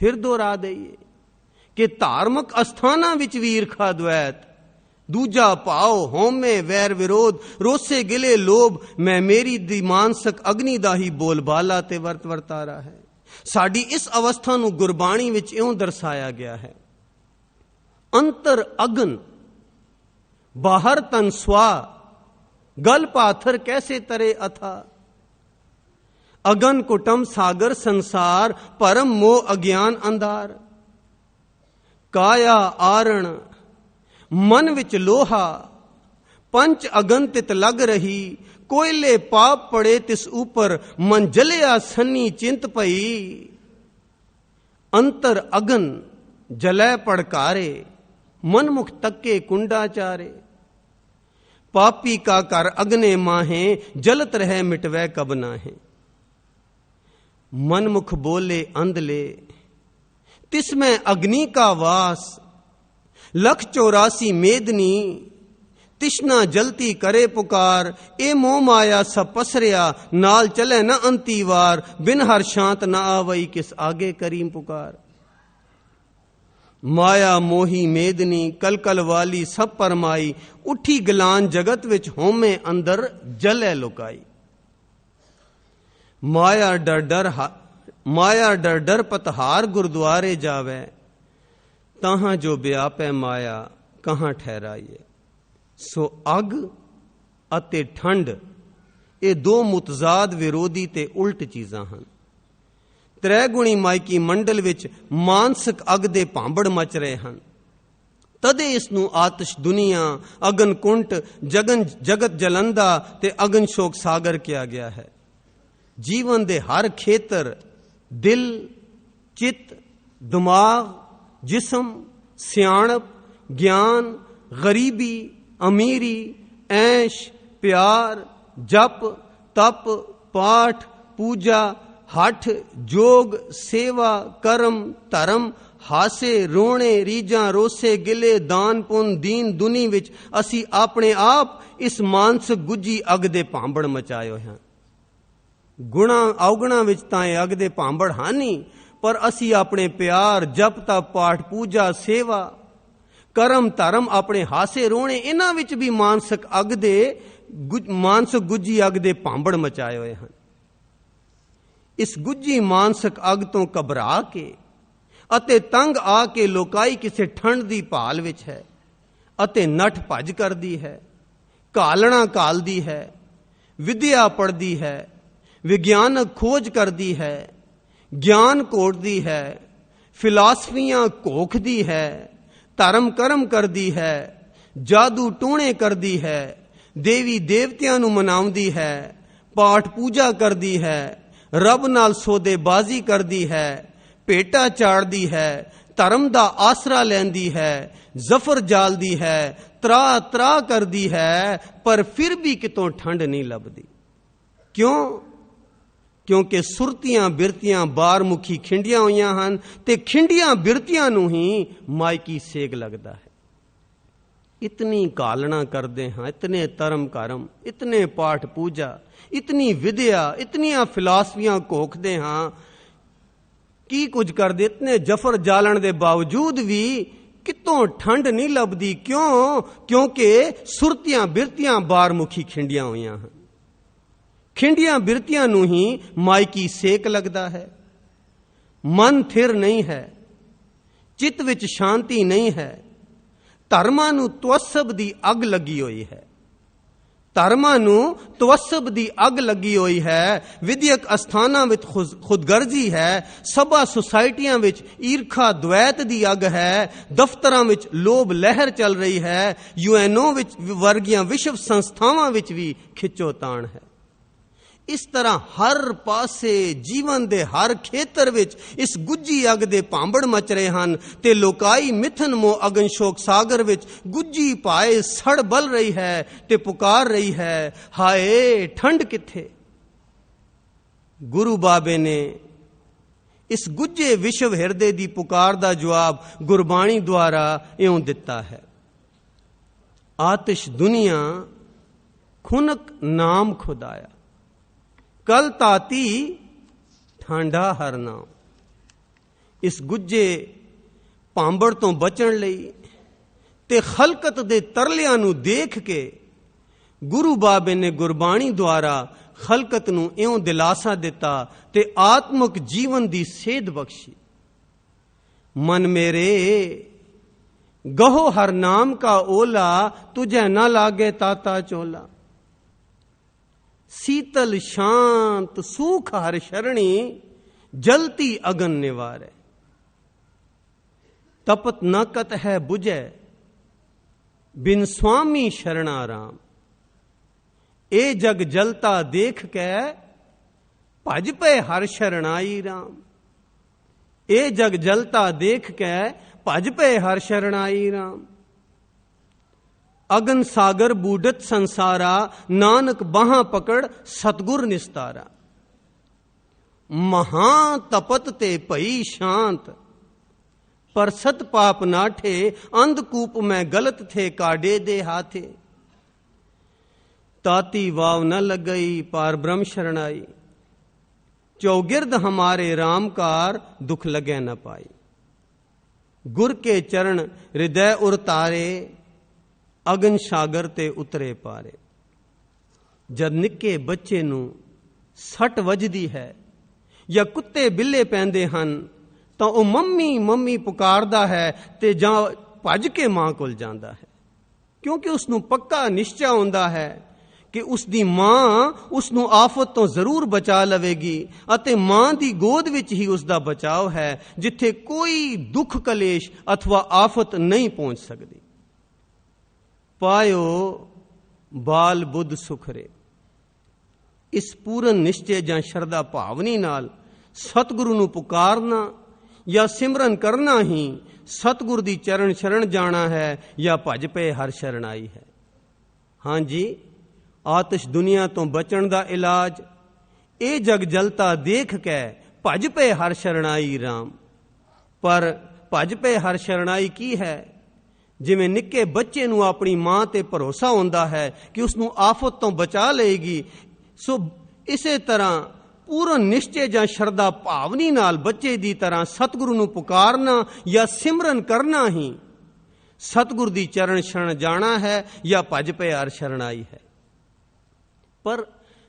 ਫਿਰ ਦੁਹਰਾ ਦਈਏ ਕਿ ਧਾਰਮਿਕ ਅਸਥਾਨਾਂ ਵਿੱਚ ਵੀ ਈਰਖਾ, ਦੁਐਤ, ਦੂਜਾ ਭਾਵ, ਹਉਮੈ, ਵੈਰ, ਵਿਰੋਧ, ਰੋਸੇ, ਗਿਲੇ, ਲੋਭ, ਮੈਂ ਮੇਰੀ ਦੀ ਮਾਨਸਿਕ ਅਗਨੀ ਦਾ ਹੀ ਬੋਲਬਾਲਾ ਤੇ ਵਰਤਾਰਾ ਹੈ। ਸਾਡੀ ਇਸ ਅਵਸਥਾ ਨੂੰ ਗੁਰਬਾਣੀ ਵਿੱਚ ਇਉਂ ਦਰਸਾਇਆ ਗਿਆ ਹੈ, ਅੰਤਰ ਅਗਨ ਬਾਹਰ ਤਨ ਸਵਾ, ਗਲ ਪਾਥਰ ਕੈਸੇ ਤਰੇ ਅਥਾ, ਅਗਨ ਕੁਟਮ ਸਾਗਰ ਸੰਸਾਰ, ਪਰਮ ਮੋਹ ਅਗਿਆਨ ਅੰਧਾਰ, ਕਾਇਆ ਆਰਣ ਮਨ ਵਿੱਚ ਲੋਹਾ, ਪੰਚ ਅਗਨ ਤਿਤ ਲਗ ਰਹੀ, ਕੋਇਲੇ ਪਾਪ ਪੜੇ ਤਿਸ ਉਪਰ, ਮਨ ਜਲਿਆ ਸੰਨੀ ਚਿੰਤ ਪਈ, ਅੰਤਰ ਅਗਨ ਜਲੈ ਪੜਕਾਰੇ, ਮਨਮੁਖ ਤੱਕੇ ਕੁੰਡਾ ਚਾਰੇ, पापी का कर अग्ने माहे, जलत रहे मिटवै कब नाहे, मनमुख बोले अंधले तिसमें अग्नि का वास, 184 मेदनी तिश्ना जलती करे पुकार, ए मोह माया सब पसरिया, नाल चले न अंतीवार, बिन हर शांत न आवई किस आगे करीम पुकार। माया मोही मेदनी कलकल वाली सब परमाई, उठी गलान जगत विच होमे अंदर जले लुकाई। माया डर डर पतहार गुरुद्वारे जावे, ताहां जो व्यापै माया कहां ठहराइए। सो अग ਅਤੇ ठंड ਇਹ ਦੋ ਮੁਤਜ਼ਾਦ ਵਿਰੋਧੀ ਤੇ ਉਲਟ ਚੀਜ਼ਾਂ ਹਨ। ਤ੍ਰੈਗੁਣੀ ਮਾਇਕੀ ਮੰਡਲ ਵਿੱਚ ਮਾਨਸਿਕ ਅੱਗ ਦੇ ਭਾਂਬੜ ਮਚ ਰਹੇ ਹਨ। ਤਦੇ ਇਸ ਨੂੰ ਆਤਸ਼ ਦੁਨੀਆ, ਅਗਨ ਕੁੰਟ, ਜਗਤ ਜਲੰਦਾ ਤੇ ਅਗਨ ਸ਼ੋਕ ਸਾਗਰ ਕਿਹਾ ਗਿਆ ਹੈ। ਜੀਵਨ ਦੇ ਹਰ ਖੇਤਰ, ਦਿਲ, ਚਿੱਤ, ਦਿਮਾਗ, ਜਿਸਮ, ਸਿਆਣਪ, ਗਿਆਨ, ਗਰੀਬੀ, ਅਮੀਰੀ, ਐਸ਼, ਪਿਆਰ, ਜਪ, ਤਪ, ਪਾਠ, ਪੂਜਾ, ਹੱਠ, ਜੋਗ, ਸੇਵਾ, ਕਰਮ, ਧਰਮ, ਹਾਸੇ, ਰੋਣੇ, ਰੀਝਾਂ, ਰੋਸੇ, ਗਿਲੇ, ਦਾਨ, ਪੁੰਨ, ਦੀਨ ਦੁਨੀ ਵਿੱਚ ਅਸੀਂ ਆਪਣੇ ਆਪ ਇਸ ਮਾਨਸਿਕ ਗੁੱਜੀ ਅੱਗ ਦੇ ਭਾਂਬੜ ਮਚਾਏ ਹੋਏ ਹਾਂ। ਗੁਣਾ ਔਗਣਾ ਵਿੱਚ ਤਾਂ ਇਹ ਅੱਗ ਦੇ ਭਾਂਬੜ ਹਨ ਹੀ, ਪਰ ਅਸੀਂ ਆਪਣੇ ਪਿਆਰ, ਜਪ, ਤਪ, ਪਾਠ, ਪੂਜਾ, ਸੇਵਾ, ਕਰਮ, ਧਰਮ, ਆਪਣੇ ਹਾਸੇ, ਰੋਣੇ, ਇਹਨਾਂ ਵਿੱਚ ਵੀ ਮਾਨਸਿਕ ਗੁੱਜੀ ਅੱਗ ਦੇ ਭਾਂਬੜ ਮਚਾਏ ਹੋਏ ਹਨ। ਇਸ ਗੁੱਜੀ ਮਾਨਸਿਕ ਅੱਗ ਤੋਂ ਘਬਰਾ ਕੇ ਅਤੇ ਤੰਗ ਆ ਕੇ ਲੋਕਾਈ ਕਿਸੇ ਠੰਡ ਦੀ ਭਾਲ ਵਿੱਚ ਹੈ ਅਤੇ ਨੱਠ ਭੱਜ ਕਰਦੀ ਹੈ, ਘਾਲਣਾ ਘਾਲਦੀ ਹੈ, ਵਿਦਿਆ ਪੜ੍ਹਦੀ ਹੈ, ਵਿਗਿਆਨਕ ਖੋਜ ਕਰਦੀ ਹੈ, ਗਿਆਨ ਕੋਟਦੀ ਹੈ, ਫਿਲਾਸਫੀਆਂ ਘੋਖਦੀ ਹੈ, ਧਰਮ ਕਰਮ ਕਰਦੀ ਹੈ, ਜਾਦੂ ਟੂਣੇ ਕਰਦੀ ਹੈ, ਦੇਵੀ ਦੇਵਤਿਆਂ ਨੂੰ ਮਨਾਉਂਦੀ ਹੈ, ਪਾਠ ਪੂਜਾ ਕਰਦੀ ਹੈ, ਰੱਬ ਨਾਲ ਸੌਦੇਬਾਜ਼ੀ ਕਰਦੀ ਹੈ, ਭੇਟਾ ਚਾੜਦੀ ਹੈ, ਧਰਮ ਦਾ ਆਸਰਾ ਲੈਂਦੀ ਹੈ, ਜ਼ਫਰ ਜਾਲਦੀ ਹੈ, ਤਰਾ ਤਰਾ ਕਰਦੀ ਹੈ, ਪਰ ਫਿਰ ਵੀ ਕਿਤੋਂ ਠੰਡ ਨਹੀਂ ਲੱਭਦੀ। ਕਿਉਂ? ਕਿਉਂਕਿ ਸੁਰਤੀਆਂ ਬਿਰਤੀਆਂ ਬਾਰਮੁਖੀ ਖਿੰਡੀਆਂ ਹੋਈਆਂ ਹਨ ਤੇ ਖਿੰਡੀਆਂ ਬਿਰਤੀਆਂ ਨੂੰ ਹੀ ਮਾਇਕੀ ਸੇਕ ਲੱਗਦਾ ਹੈ। ਇਤਨੀ ਕਾਲਣਾ ਕਰਦੇ ਹਾਂ, ਇਤਨੇ ਧਰਮ ਕਰਮ, ਇਤਨੇ ਪਾਠ ਪੂਜਾ, ਇਤਨੀ ਵਿਦਿਆ, ਇਤਨੀਆਂ ਫਿਲਾਸਫੀਆਂ ਘੋਖਦੇ ਹਾਂ, ਕੀ ਕੁਝ ਕਰਦੇ, ਇਤਨੇ ਜਫਰ ਜਾਲਣ ਦੇ ਬਾਵਜੂਦ ਵੀ ਕਿਤੋਂ ਠੰਡ ਨਹੀਂ ਲੱਭਦੀ। ਕਿਉਂ? ਕਿਉਂਕਿ ਸੁਰਤੀਆਂ ਬਿਰਤੀਆਂ ਬਾਰਮੁਖੀ ਖਿੰਡੀਆਂ ਹੋਈਆਂ ਹਨ। ਖਿੰਡੀਆਂ ਬਿਰਤੀਆਂ ਨੂੰ ਹੀ ਮਾਇਕੀ ਸੇਕ ਲੱਗਦਾ ਹੈ। ਮਨ ਥਿਰ ਨਹੀਂ ਹੈ, ਚਿੱਤ ਵਿੱਚ ਸ਼ਾਂਤੀ ਨਹੀਂ ਹੈ। ਧਰਮਾਂ ਨੂੰ ਤਵੱਸਬ ਦੀ ਅੱਗ ਲੱਗੀ ਹੋਈ ਹੈ। ਧਰਮਾਂ ਨੂੰ ਤਵੱਸਬ ਦੀ ਅੱਗ ਲੱਗੀ ਹੋਈ ਹੈ। ਵਿਦਿਅਕ ਅਸਥਾਨਾਂ ਵਿੱਚ ਖੁਦਗਰਜ਼ੀ ਹੈ। ਸਭਾ ਸੁਸਾਇਟੀਆਂ ਵਿੱਚ ਈਰਖਾ ਦਵੈਤ ਦੀ ਅੱਗ ਹੈ। ਦਫ਼ਤਰਾਂ ਵਿੱਚ ਲੋਭ ਲਹਿਰ ਚੱਲ ਰਹੀ ਹੈ। UNO ਵਿੱਚ ਵਰਗੀਆਂ ਵਿਸ਼ਵ ਸੰਸਥਾਵਾਂ ਵਿੱਚ ਵੀ ਖਿੱਚੋਤਾਣ ਹੈ। ਇਸ ਤਰ੍ਹਾਂ ਹਰ ਪਾਸੇ ਜੀਵਨ ਦੇ ਹਰ ਖੇਤਰ ਵਿੱਚ ਇਸ ਗੁੱਜੀ ਅੱਗ ਦੇ ਭਾਂਬੜ ਮਚ ਰਹੇ ਹਨ ਤੇ ਲੋਕਾਈ ਮਿਥਨ ਮੋਹ ਅਗਨ ਸ਼ੋਕ ਸਾਗਰ ਵਿੱਚ ਗੁੱਜੀ ਪਾਏ ਸੜ ਬਲ ਰਹੀ ਹੈ ਤੇ ਪੁਕਾਰ ਰਹੀ ਹੈ, ਹਾਏ ਠੰਡ ਕਿੱਥੇ। ਗੁਰੂ ਬਾਬੇ ਨੇ ਇਸ ਗੁੱਜੇ ਵਿਸ਼ਵ ਹਿਰਦੇ ਦੀ ਪੁਕਾਰ ਦਾ ਜਵਾਬ ਗੁਰਬਾਣੀ ਦੁਆਰਾ ਇਉਂ ਦਿੱਤਾ ਹੈ, ਆਤਿਸ਼ ਦੁਨੀਆ ਖੁਨਕ ਨਾਮ ਖੁਦਾਇਆ, ਕਲ ਤਾਤੀ ਠਾਂਡਾ ਹਰ ਨਾਮ। ਇਸ ਗੁੱਜੇ ਭਾਂਬੜ ਤੋਂ ਬਚਣ ਲਈ ਤੇ ਖਲਕਤ ਦੇ ਤਰਲਿਆਂ ਨੂੰ ਦੇਖ ਕੇ ਗੁਰੂ ਬਾਬੇ ਨੇ ਗੁਰਬਾਣੀ ਦੁਆਰਾ ਖਲਕਤ ਨੂੰ ਇਉਂ ਦਿਲਾਸਾ ਦਿੱਤਾ ਤੇ ਆਤਮਿਕ ਜੀਵਨ ਦੀ ਸੇਧ ਬਖਸ਼ੀ। ਮਨ ਮੇਰੇ ਗਹੋ ਹਰ ਨਾਮ ਕਾ ਓਲਾ, ਤੁਝੇ ਨਾ ਲਾਗੇ ਤਾਤਾ ਚੋਲਾ। शीतल शांत सुख हर शरणी, जलती अगन निवारे। तपत न कत है बुझे, बिन स्वामी शरणाराम। ए जग जलता देख के, भज पे हर शरणाई राम। ए जग जलता देख के, भज पे हर शरणाई राम। अगन सागर बूढ़त संसारा, नानक बाहां पकड़ सतगुर निस्तारा। महा तपत ते भई शांत, पर सत पाप नाठे। अंधकूप में गलत थे काडे दे हाथे। ताती वाव न लगई पार ब्रह्म शरणाई, चौगिर्द हमारे रामकार दुख लगे न पाई। गुर के चरण हृदय उर तारे, अगन सागर ते उतरे पारे। जद निक्के बच्चे नूं सट वजदी है या कुत्ते बिल्ले पैंदे हन तां ਉਹ ਮੰਮੀ ਮੰਮੀ ਪੁਕਾਰਦਾ ਹੈ ਤੇ ਜਾਂ ਭੱਜ ਕੇ ਮਾਂ ਕੋਲ ਜਾਂਦਾ ਹੈ, ਕਿਉਂਕਿ ਉਸ ਨੂੰ ਪੱਕਾ ਨਿਸ਼ਚਾ ਹੁੰਦਾ ਹੈ ਕਿ ਉਸ ਦੀ ਮਾਂ ਉਸ ਨੂੰ ਆਫਤ ਤੋਂ ਜ਼ਰੂਰ ਬਚਾ ਲਵੇਗੀ ਅਤੇ ਮਾਂ ਦੀ ਗੋਦ ਵਿੱਚ ਹੀ ਉਸ ਦਾ ਬਚਾਓ ਹੈ, ਜਿੱਥੇ ਕੋਈ ਦੁੱਖ ਕਲੇਸ਼ ਅਥਵਾ ਆਫਤ ਨਹੀਂ ਪਹੁੰਚ ਸਕਦੀ। ਪਾਇਓ ਬਾਲ ਬੁੱਧ ਸੁਖਰੇ। ਇਸ ਪੂਰਨ ਨਿਸ਼ਚੇ ਜਾਂ ਸ਼ਰਧਾ ਭਾਵਨੀ ਨਾਲ ਸਤਿਗੁਰੂ ਨੂੰ ਪੁਕਾਰਨਾ ਜਾਂ ਸਿਮਰਨ ਕਰਨਾ ਹੀ ਸਤਿਗੁਰ ਦੀ ਚਰਨ ਸ਼ਰਨ ਜਾਣਾ ਹੈ ਜਾਂ ਭਜ ਪਏ ਹਰ ਸ਼ਰਣਾਈ ਹੈ। ਹਾਂਜੀ, ਆਤਿਸ਼ ਦੁਨੀਆ ਤੋਂ ਬਚਣ ਦਾ ਇਲਾਜ ਇਹ ਜਗ ਜਲਤਾ ਦੇਖ ਕੇ ਭਜ ਪਏ ਹਰ ਸ਼ਰਣਾਈ ਰਾਮ। ਪਰ ਭਜ ਪਏ ਹਰ ਸ਼ਰਣਾਈ ਕੀ ਹੈ? ਜਿਵੇਂ ਨਿੱਕੇ ਬੱਚੇ ਨੂੰ ਆਪਣੀ ਮਾਂ ਤੇ ਭਰੋਸਾ ਹੁੰਦਾ ਹੈ ਕਿ ਉਸ ਨੂੰ ਆਫਤ ਤੋਂ ਬਚਾ ਲਏਗੀ, ਸੋ ਇਸੇ ਤਰ੍ਹਾਂ ਪੂਰਨ ਨਿਸ਼ਚੇ ਜਾਂ ਸ਼ਰਧਾ ਭਾਵਨੀ ਨਾਲ ਬੱਚੇ ਦੀ ਤਰ੍ਹਾਂ ਸਤਿਗੁਰੂ ਨੂੰ ਪੁਕਾਰਨਾ ਜਾਂ ਸਿਮਰਨ ਕਰਨਾ ਹੀ ਸਤਿਗੁਰ ਦੀ ਚਰਨ ਸ਼ਰਨ ਜਾਣਾ ਹੈ ਜਾਂ ਭਜ ਪਏ ਹਰ ਸ਼ਰਣਾਈ ਹੈ। ਪਰ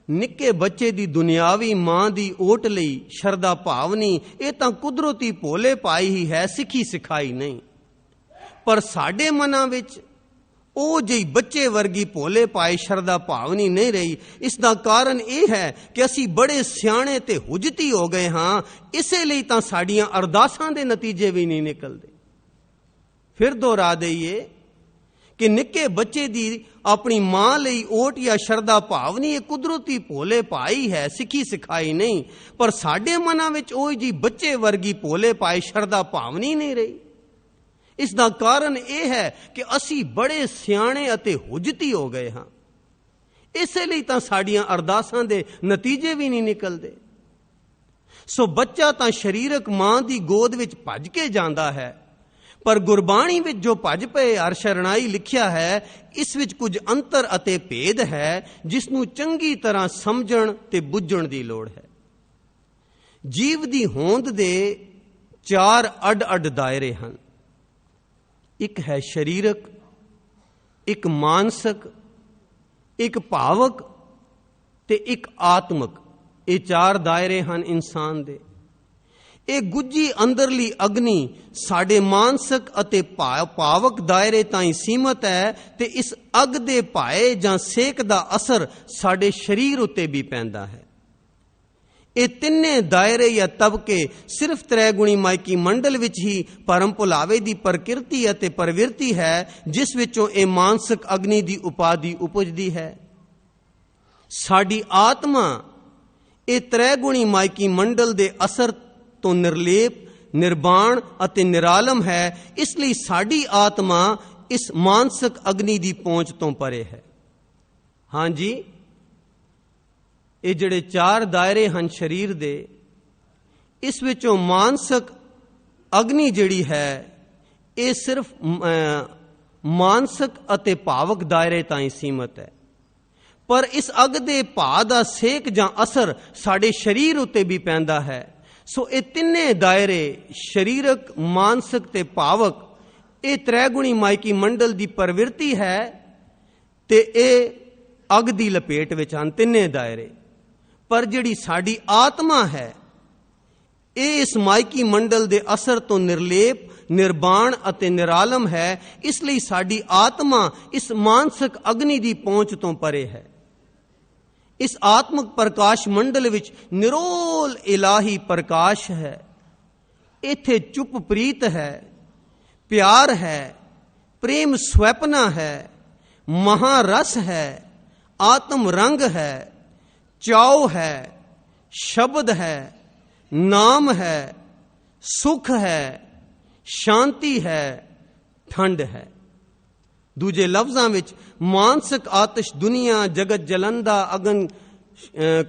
ਨਿੱਕੇ ਬੱਚੇ ਦੀ ਦੁਨਿਆਵੀ ਮਾਂ ਦੀ ਓਟ ਲਈ ਸ਼ਰਧਾ ਭਾਵਨੀ ਇਹ ਤਾਂ ਕੁਦਰਤੀ ਭੋਲੇ ਪਾਈ ਹੀ ਹੈ, ਸਿੱਖੀ ਸਿਖਾਈ ਨਹੀਂ। ਪਰ ਸਾਡੇ ਮਨਾਂ ਵਿੱਚ ਉਹ ਜਿਹੀ ਬੱਚੇ ਵਰਗੀ ਭੋਲੇ ਪਾਏ ਸ਼ਰਧਾ ਭਾਵਨੀ ਨਹੀਂ ਰਹੀ। ਇਸ ਦਾ ਕਾਰਨ ਇਹ ਹੈ ਕਿ ਅਸੀਂ ਬੜੇ ਸਿਆਣੇ ਤੇ ਹੁਜਤੀ ਹੋ ਗਏ ਹਾਂ, ਇਸੇ ਲਈ ਤਾਂ ਸਾਡੀਆਂ ਅਰਦਾਸਾਂ ਦੇ ਨਤੀਜੇ ਵੀ ਨਹੀਂ ਨਿਕਲਦੇ। ਫਿਰ ਦੁਹਰਾ ਦਈਏ ਕਿ ਨਿੱਕੇ ਬੱਚੇ ਦੀ ਆਪਣੀ ਮਾਂ ਲਈ ਓਟ ਜਾਂ ਸ਼ਰਧਾ ਭਾਵਨੀ ਇਹ ਕੁਦਰਤੀ ਭੋਲੇ ਪਾਈ ਹੈ, ਸਿੱਖੀ ਸਿਖਾਈ ਨਹੀਂ। ਪਰ ਸਾਡੇ ਮਨਾਂ ਵਿੱਚ ਉਹ ਜਿਹੀ ਬੱਚੇ ਵਰਗੀ ਭੋਲੇ ਪਾਏ ਸ਼ਰਧਾ ਭਾਵਨੀ ਨਹੀਂ ਰਹੀ। ਇਸ ਦਾ ਕਾਰਨ ਇਹ ਹੈ ਕਿ ਅਸੀਂ ਬੜੇ ਸਿਆਣੇ ਅਤੇ ਹੁਜਤੀ ਹੋ ਗਏ ਹਾਂ, ਇਸੇ ਲਈ ਤਾਂ ਸਾਡੀਆਂ ਅਰਦਾਸਾਂ ਦੇ ਨਤੀਜੇ ਵੀ ਨਹੀਂ ਨਿਕਲਦੇ। ਸੋ ਬੱਚਾ ਤਾਂ ਸਰੀਰਕ ਮਾਂ ਦੀ ਗੋਦ ਵਿੱਚ ਭੱਜ ਕੇ ਜਾਂਦਾ ਹੈ, ਪਰ ਗੁਰਬਾਣੀ ਵਿੱਚ ਜੋ ਭਜ ਪਏ ਹਰ ਸ਼ਰਣਾਈ ਲਿਖਿਆ ਹੈ, ਇਸ ਵਿੱਚ ਕੁਝ ਅੰਤਰ ਅਤੇ ਭੇਦ ਹੈ ਜਿਸ ਨੂੰ ਚੰਗੀ ਤਰ੍ਹਾਂ ਸਮਝਣ ਤੇ ਬੁੱਝਣ ਦੀ ਲੋੜ ਹੈ। ਜੀਵ ਦੀ ਹੋਂਦ ਦੇ 4 ਅੱਡ-ਅੱਡ ਦਾਇਰੇ ਹਨ। ਇੱਕ ਹੈ ਸਰੀਰਕ, ਇੱਕ ਮਾਨਸਿਕ, ਇੱਕ ਭਾਵਕ ਤੇ ਇੱਕ ਆਤਮਕ। ਇਹ 4 ਦਾਇਰੇ ਹਨ ਇਨਸਾਨ ਦੇ। ਇਹ ਗੁੱਜੀ ਅੰਦਰਲੀ ਅਗਨੀ ਸਾਡੇ ਮਾਨਸਿਕ ਅਤੇ ਭਾਵਕ ਦਾਇਰੇ ਤਾਈਂ ਸੀਮਤ ਹੈ ਤੇ ਇਸ ਅੱਗ ਦੇ ਭਾਏ ਜਾਂ ਸੇਕ ਦਾ ਅਸਰ ਸਾਡੇ ਸਰੀਰ ਉੱਤੇ ਵੀ ਪੈਂਦਾ ਹੈ। ਇਹ ਤਿੰਨੇ ਦਾਇਰੇ ਜਾਂ ਤਬਕੇ ਸਿਰਫ ਤ੍ਰੈਗੁਣੀ ਮਾਇਕੀ ਮੰਡਲ ਵਿੱਚ ਹੀ ਪਰਮ ਭੁਲਾਵੇ ਦੀ ਪ੍ਰਕਿਰਤੀ ਅਤੇ ਪ੍ਰਵਿਰਤੀ ਹੈ, ਜਿਸ ਵਿੱਚੋਂ ਇਹ ਮਾਨਸਿਕ ਅਗਨੀ ਦੀ ਉਪਾਧੀ ਉਪਜਦੀ ਹੈ। ਸਾਡੀ ਆਤਮਾ ਇਹ ਤ੍ਰੈਗੁਣੀ ਮਾਇਕੀ ਮੰਡਲ ਦੇ ਅਸਰ ਤੋਂ ਨਿਰਲੇਪ, ਨਿਰਵਾਣ ਅਤੇ ਨਿਰਾਲਮ ਹੈ। ਇਸ ਲਈ ਸਾਡੀ ਆਤਮਾ ਇਸ ਮਾਨਸਿਕ ਅਗਨੀ ਦੀ ਪਹੁੰਚ ਤੋਂ ਪਰੇ ਹੈ। ਹਾਂਜੀ, ਇਹ ਜਿਹੜੇ 4 ਦਾਇਰੇ ਹਨ ਸਰੀਰ ਦੇ, ਇਸ ਵਿੱਚੋਂ ਮਾਨਸਿਕ ਅਗਨੀ ਜਿਹੜੀ ਹੈ ਇਹ ਸਿਰਫ ਮਾਨਸਿਕ ਅਤੇ ਭਾਵਕ ਦਾਇਰੇ ਤਾਈਂ ਸੀਮਤ ਹੈ। ਪਰ ਇਸ ਅੱਗ ਦੇ ਭਾਅ ਦਾ ਸੇਕ ਜਾਂ ਅਸਰ ਸਾਡੇ ਸਰੀਰ ਉੱਤੇ ਵੀ ਪੈਂਦਾ ਹੈ। ਸੋ ਇਹ ਤਿੰਨੇ ਦਾਇਰੇ ਸਰੀਰਕ, ਮਾਨਸਿਕ ਤੇ ਭਾਵਕ ਇਹ ਤ੍ਰੈਗੁਣੀ ਮਾਇਕੀ ਮੰਡਲ ਦੀ ਪ੍ਰਵਿਰਤੀ ਹੈ ਤੇ ਇਹ ਅੱਗ ਦੀ ਲਪੇਟ ਵਿੱਚ ਹਨ ਤਿੰਨੇ ਦਾਇਰੇ। ਪਰ ਜਿਹੜੀ ਸਾਡੀ ਆਤਮਾ ਹੈ ਇਹ ਇਸ ਮਾਇਕੀ ਮੰਡਲ ਦੇ ਅਸਰ ਤੋਂ ਨਿਰਲੇਪ, ਨਿਰਵਾਣ ਅਤੇ ਨਿਰਾਲਮ ਹੈ। ਇਸ ਲਈ ਸਾਡੀ ਆਤਮਾ ਇਸ ਮਾਨਸਿਕ ਅਗਨੀ ਦੀ ਪਹੁੰਚ ਤੋਂ ਪਰੇ ਹੈ। ਇਸ ਆਤਮਕ ਪ੍ਰਕਾਸ਼ ਮੰਡਲ ਵਿੱਚ ਨਿਰੋਲ ਇਲਾਹੀ ਪ੍ਰਕਾਸ਼ ਹੈ। ਇੱਥੇ ਚੁੱਪ ਪ੍ਰੀਤ ਹੈ, ਪਿਆਰ ਹੈ, ਪ੍ਰੇਮ ਸਵੈਪਨਾ ਹੈ, ਮਹਾਰਸ ਹੈ, ਆਤਮ ਰੰਗ ਹੈ, ਚਾਉ ਹੈ, ਸ਼ਬਦ ਹੈ, ਨਾਮ ਹੈ, ਸੁਖ ਹੈ, ਸ਼ਾਂਤੀ ਹੈ, ਠੰਡ ਹੈ। ਦੂਜੇ ਲਫ਼ਜ਼ਾਂ ਵਿੱਚ ਮਾਨਸਿਕ ਆਤਿਸ਼ ਦੁਨੀਆ, ਜਗਤ ਜਲੰਦਾ ਅਗਨ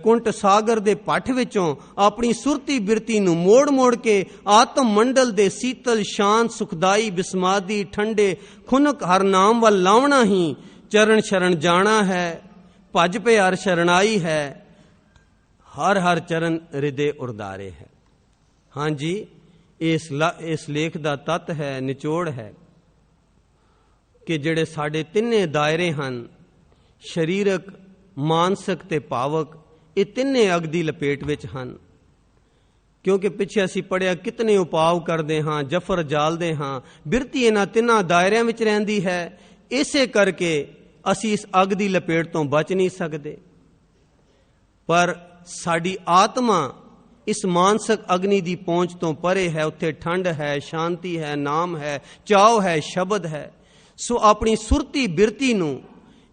ਕੁੰਟ ਸਾਗਰ ਦੇ ਪੱਠ ਵਿੱਚੋਂ ਆਪਣੀ ਸੁਰਤੀ ਬਿਰਤੀ ਨੂੰ ਮੋੜ ਕੇ ਆਤਮ ਮੰਡਲ ਦੇ ਸੀਤਲ, ਸ਼ਾਂਤ, ਸੁਖਦਾਈ, ਬਿਸਮਾਦੀ, ਠੰਡੇ, ਖੁਨਕ ਹਰ ਨਾਮ ਵੱਲ ਲਾਉਣਾ ਹੀ ਚਰਨ ਸ਼ਰਨ ਜਾਣਾ ਹੈ। ਭਜ ਪਏ ਹਰ ਸ਼ਰਣਾਈ ਹੈ, ਹਰ ਹਰ ਚਰਨ ਹਿਰਦੇ ਉਰਦਾਰੇ ਹੈ। ਹਾਂਜੀ, ਇਸ ਲੇਖ ਦਾ ਤੱਤ ਹੈ, ਨਿਚੋੜ ਹੈ ਕਿ ਜਿਹੜੇ ਸਾਡੇ ਤਿੰਨੇ ਦਾਇਰੇ ਹਨ, ਸਰੀਰਕ, ਮਾਨਸਿਕ ਤੇ ਭਾਵਕ, ਇਹ ਤਿੰਨੇ ਅੱਗ ਦੀ ਲਪੇਟ ਵਿੱਚ ਹਨ। ਕਿਉਂਕਿ ਪਿੱਛੇ ਅਸੀਂ ਪੜ੍ਹਿਆ ਕਿਤਨੇ ਉਪਾਅ ਕਰਦੇ ਹਾਂ, ਜਫਰ ਜਾਲਦੇ ਹਾਂ, ਬਿਰਤੀ ਇਹਨਾਂ ਤਿੰਨਾਂ ਦਾਇਰਿਆਂ ਵਿੱਚ ਰਹਿੰਦੀ ਹੈ। ਇਸੇ ਕਰਕੇ ਅਸੀਂ ਇਸ ਅੱਗ ਦੀ ਲਪੇਟ ਤੋਂ ਬਚ ਨਹੀਂ ਸਕਦੇ। ਪਰ ਸਾਡੀ ਆਤਮਾ ਇਸ ਮਾਨਸਿਕ ਅਗਨੀ ਦੀ ਪਹੁੰਚ ਤੋਂ ਪਰੇ ਹੈ। ਉੱਥੇ ਠੰਡ ਹੈ, ਸ਼ਾਂਤੀ ਹੈ, ਨਾਮ ਹੈ, ਚਾਉ ਹੈ, ਸ਼ਬਦ ਹੈ। ਸੋ ਆਪਣੀ ਸੁਰਤੀ ਬਿਰਤੀ ਨੂੰ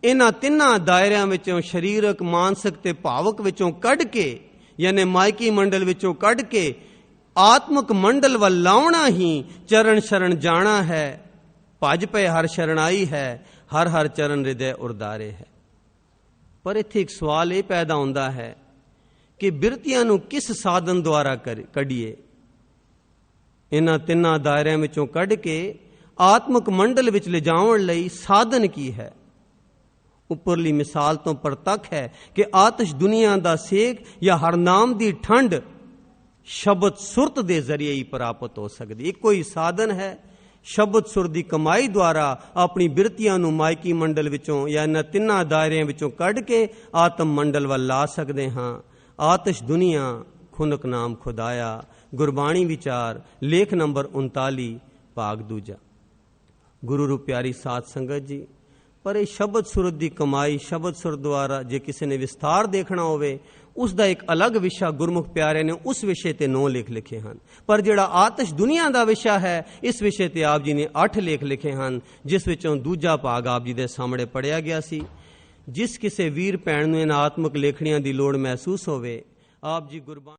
ਇਹਨਾਂ ਤਿੰਨਾਂ ਦਾਇਰਿਆਂ ਵਿੱਚੋਂ, ਸਰੀਰਕ, ਮਾਨਸਿਕ ਤੇ ਭਾਵਕ ਵਿੱਚੋਂ ਕੱਢ ਕੇ, ਯਾਨੀ ਮਾਇਕੀ ਮੰਡਲ ਵਿੱਚੋਂ ਕੱਢ ਕੇ ਆਤਮਿਕ ਮੰਡਲ ਵੱਲ ਲਾਉਣਾ ਹੀ ਚਰਨ ਸ਼ਰਨ ਜਾਣਾ ਹੈ। ਭਜ ਪਏ ਹਰ ਸ਼ਰਣਾਈ ਹੈ, ਹਰ ਹਰ ਚਰਨ ਹਿਰਦੈ ਉਰਦਾਰੇ ਹੈ। ਪਰ ਇੱਥੇ ਇੱਕ ਸਵਾਲ ਇਹ ਪੈਦਾ ਹੁੰਦਾ ਹੈ ਕਿ ਬਿਰਤੀਆਂ ਨੂੰ ਕਿਸ ਸਾਧਨ ਦੁਆਰਾ ਕੱਢੀਏ। ਇਹਨਾਂ ਤਿੰਨਾਂ ਦਾਇਰਿਆਂ ਵਿੱਚੋਂ ਕੱਢ ਕੇ ਆਤਮਿਕ ਮੰਡਲ ਵਿੱਚ ਲਿਜਾਉਣ ਲਈ ਸਾਧਨ ਕੀ ਹੈ? ਉੱਪਰਲੀ ਮਿਸਾਲ ਤੋਂ ਪ੍ਰਤੱਖ ਹੈ ਕਿ ਆਤਿਸ਼ ਦੁਨੀਆ ਦਾ ਸੇਕ ਜਾਂ ਹਰਨਾਮ ਦੀ ਠੰਡ ਸ਼ਬਦ ਸੁਰਤ ਦੇ ਜ਼ਰੀਏ ਹੀ ਪ੍ਰਾਪਤ ਹੋ ਸਕਦੀ। ਇੱਕੋ ਹੀ ਸਾਧਨ ਹੈ। ਸ਼ਬਦ ਸੁਰ ਦੀ ਕਮਾਈ ਦੁਆਰਾ ਆਪਣੀ ਬਿਰਤੀਆਂ ਨੂੰ ਮਾਇਕੀ ਮੰਡਲ ਵਿੱਚੋਂ ਜਾਂ ਇਹਨਾਂ ਤਿੰਨਾਂ ਦਾਇਰਿਆਂ ਵਿੱਚੋਂ ਕੱਢ ਕੇ ਆਤਮ ਮੰਡਲ ਵੱਲ ਲਾ ਸਕਦੇ ਹਾਂ। ਆਤਿਸ਼ ਦੁਨੀਆ ਖੁਨਕ ਨਾਮ ਖੁਦਾਇਆ। ਗੁਰਬਾਣੀ ਵਿਚਾਰ ਲੇਖ ਨੰਬਰ 39 ਭਾਗ ਦੂਜਾ। ਗੁਰੂ ਰੂ ਪਿਆਰੀ ਸਾਧ ਸੰਗਤ ਜੀ, ਪਰ ਇਹ ਸ਼ਬਦ ਸੁਰਤ ਦੀ ਕਮਾਈ, ਸ਼ਬਦ ਸੁਰ ਦੁਆਰਾ ਜੇ ਕਿਸੇ ਨੇ ਵਿਸਥਾਰ ਦੇਖਣਾ ਹੋਵੇ, ਉਸ ਦਾ ਇੱਕ ਅਲੱਗ ਵਿਸ਼ਾ ਗੁਰਮੁਖ ਪਿਆਰੇ ਨੇ ਉਸ ਵਿਸ਼ੇ ਤੇ 9 ਲੇਖ ਲਿਖੇ ਹਨ। ਪਰ ਜਿਹੜਾ ਆਤਿਸ਼ ਦੁਨੀਆ ਦਾ ਵਿਸ਼ਾ ਹੈ, ਇਸ ਵਿਸ਼ੇ ਤੇ ਆਪ ਜੀ ਨੇ 8 ਲੇਖ ਲਿਖੇ ਹਨ, ਜਿਸ ਵਿੱਚੋਂ ਦੂਜਾ ਭਾਗ ਆਪ ਜੀ ਦੇ ਸਾਹਮਣੇ ਪੜਿਆ ਗਿਆ ਸੀ। ਜਿਸ ਕਿਸੇ ਵੀਰ ਭੈਣ ਨੂੰ ਇਹਨਾਂ ਆਤਮਿਕ ਲੇਖਣੀਆਂ ਦੀ ਲੋੜ ਮਹਿਸੂਸ ਹੋਵੇ, ਆਪ ਜੀ ਗੁਰਬਾਣੀ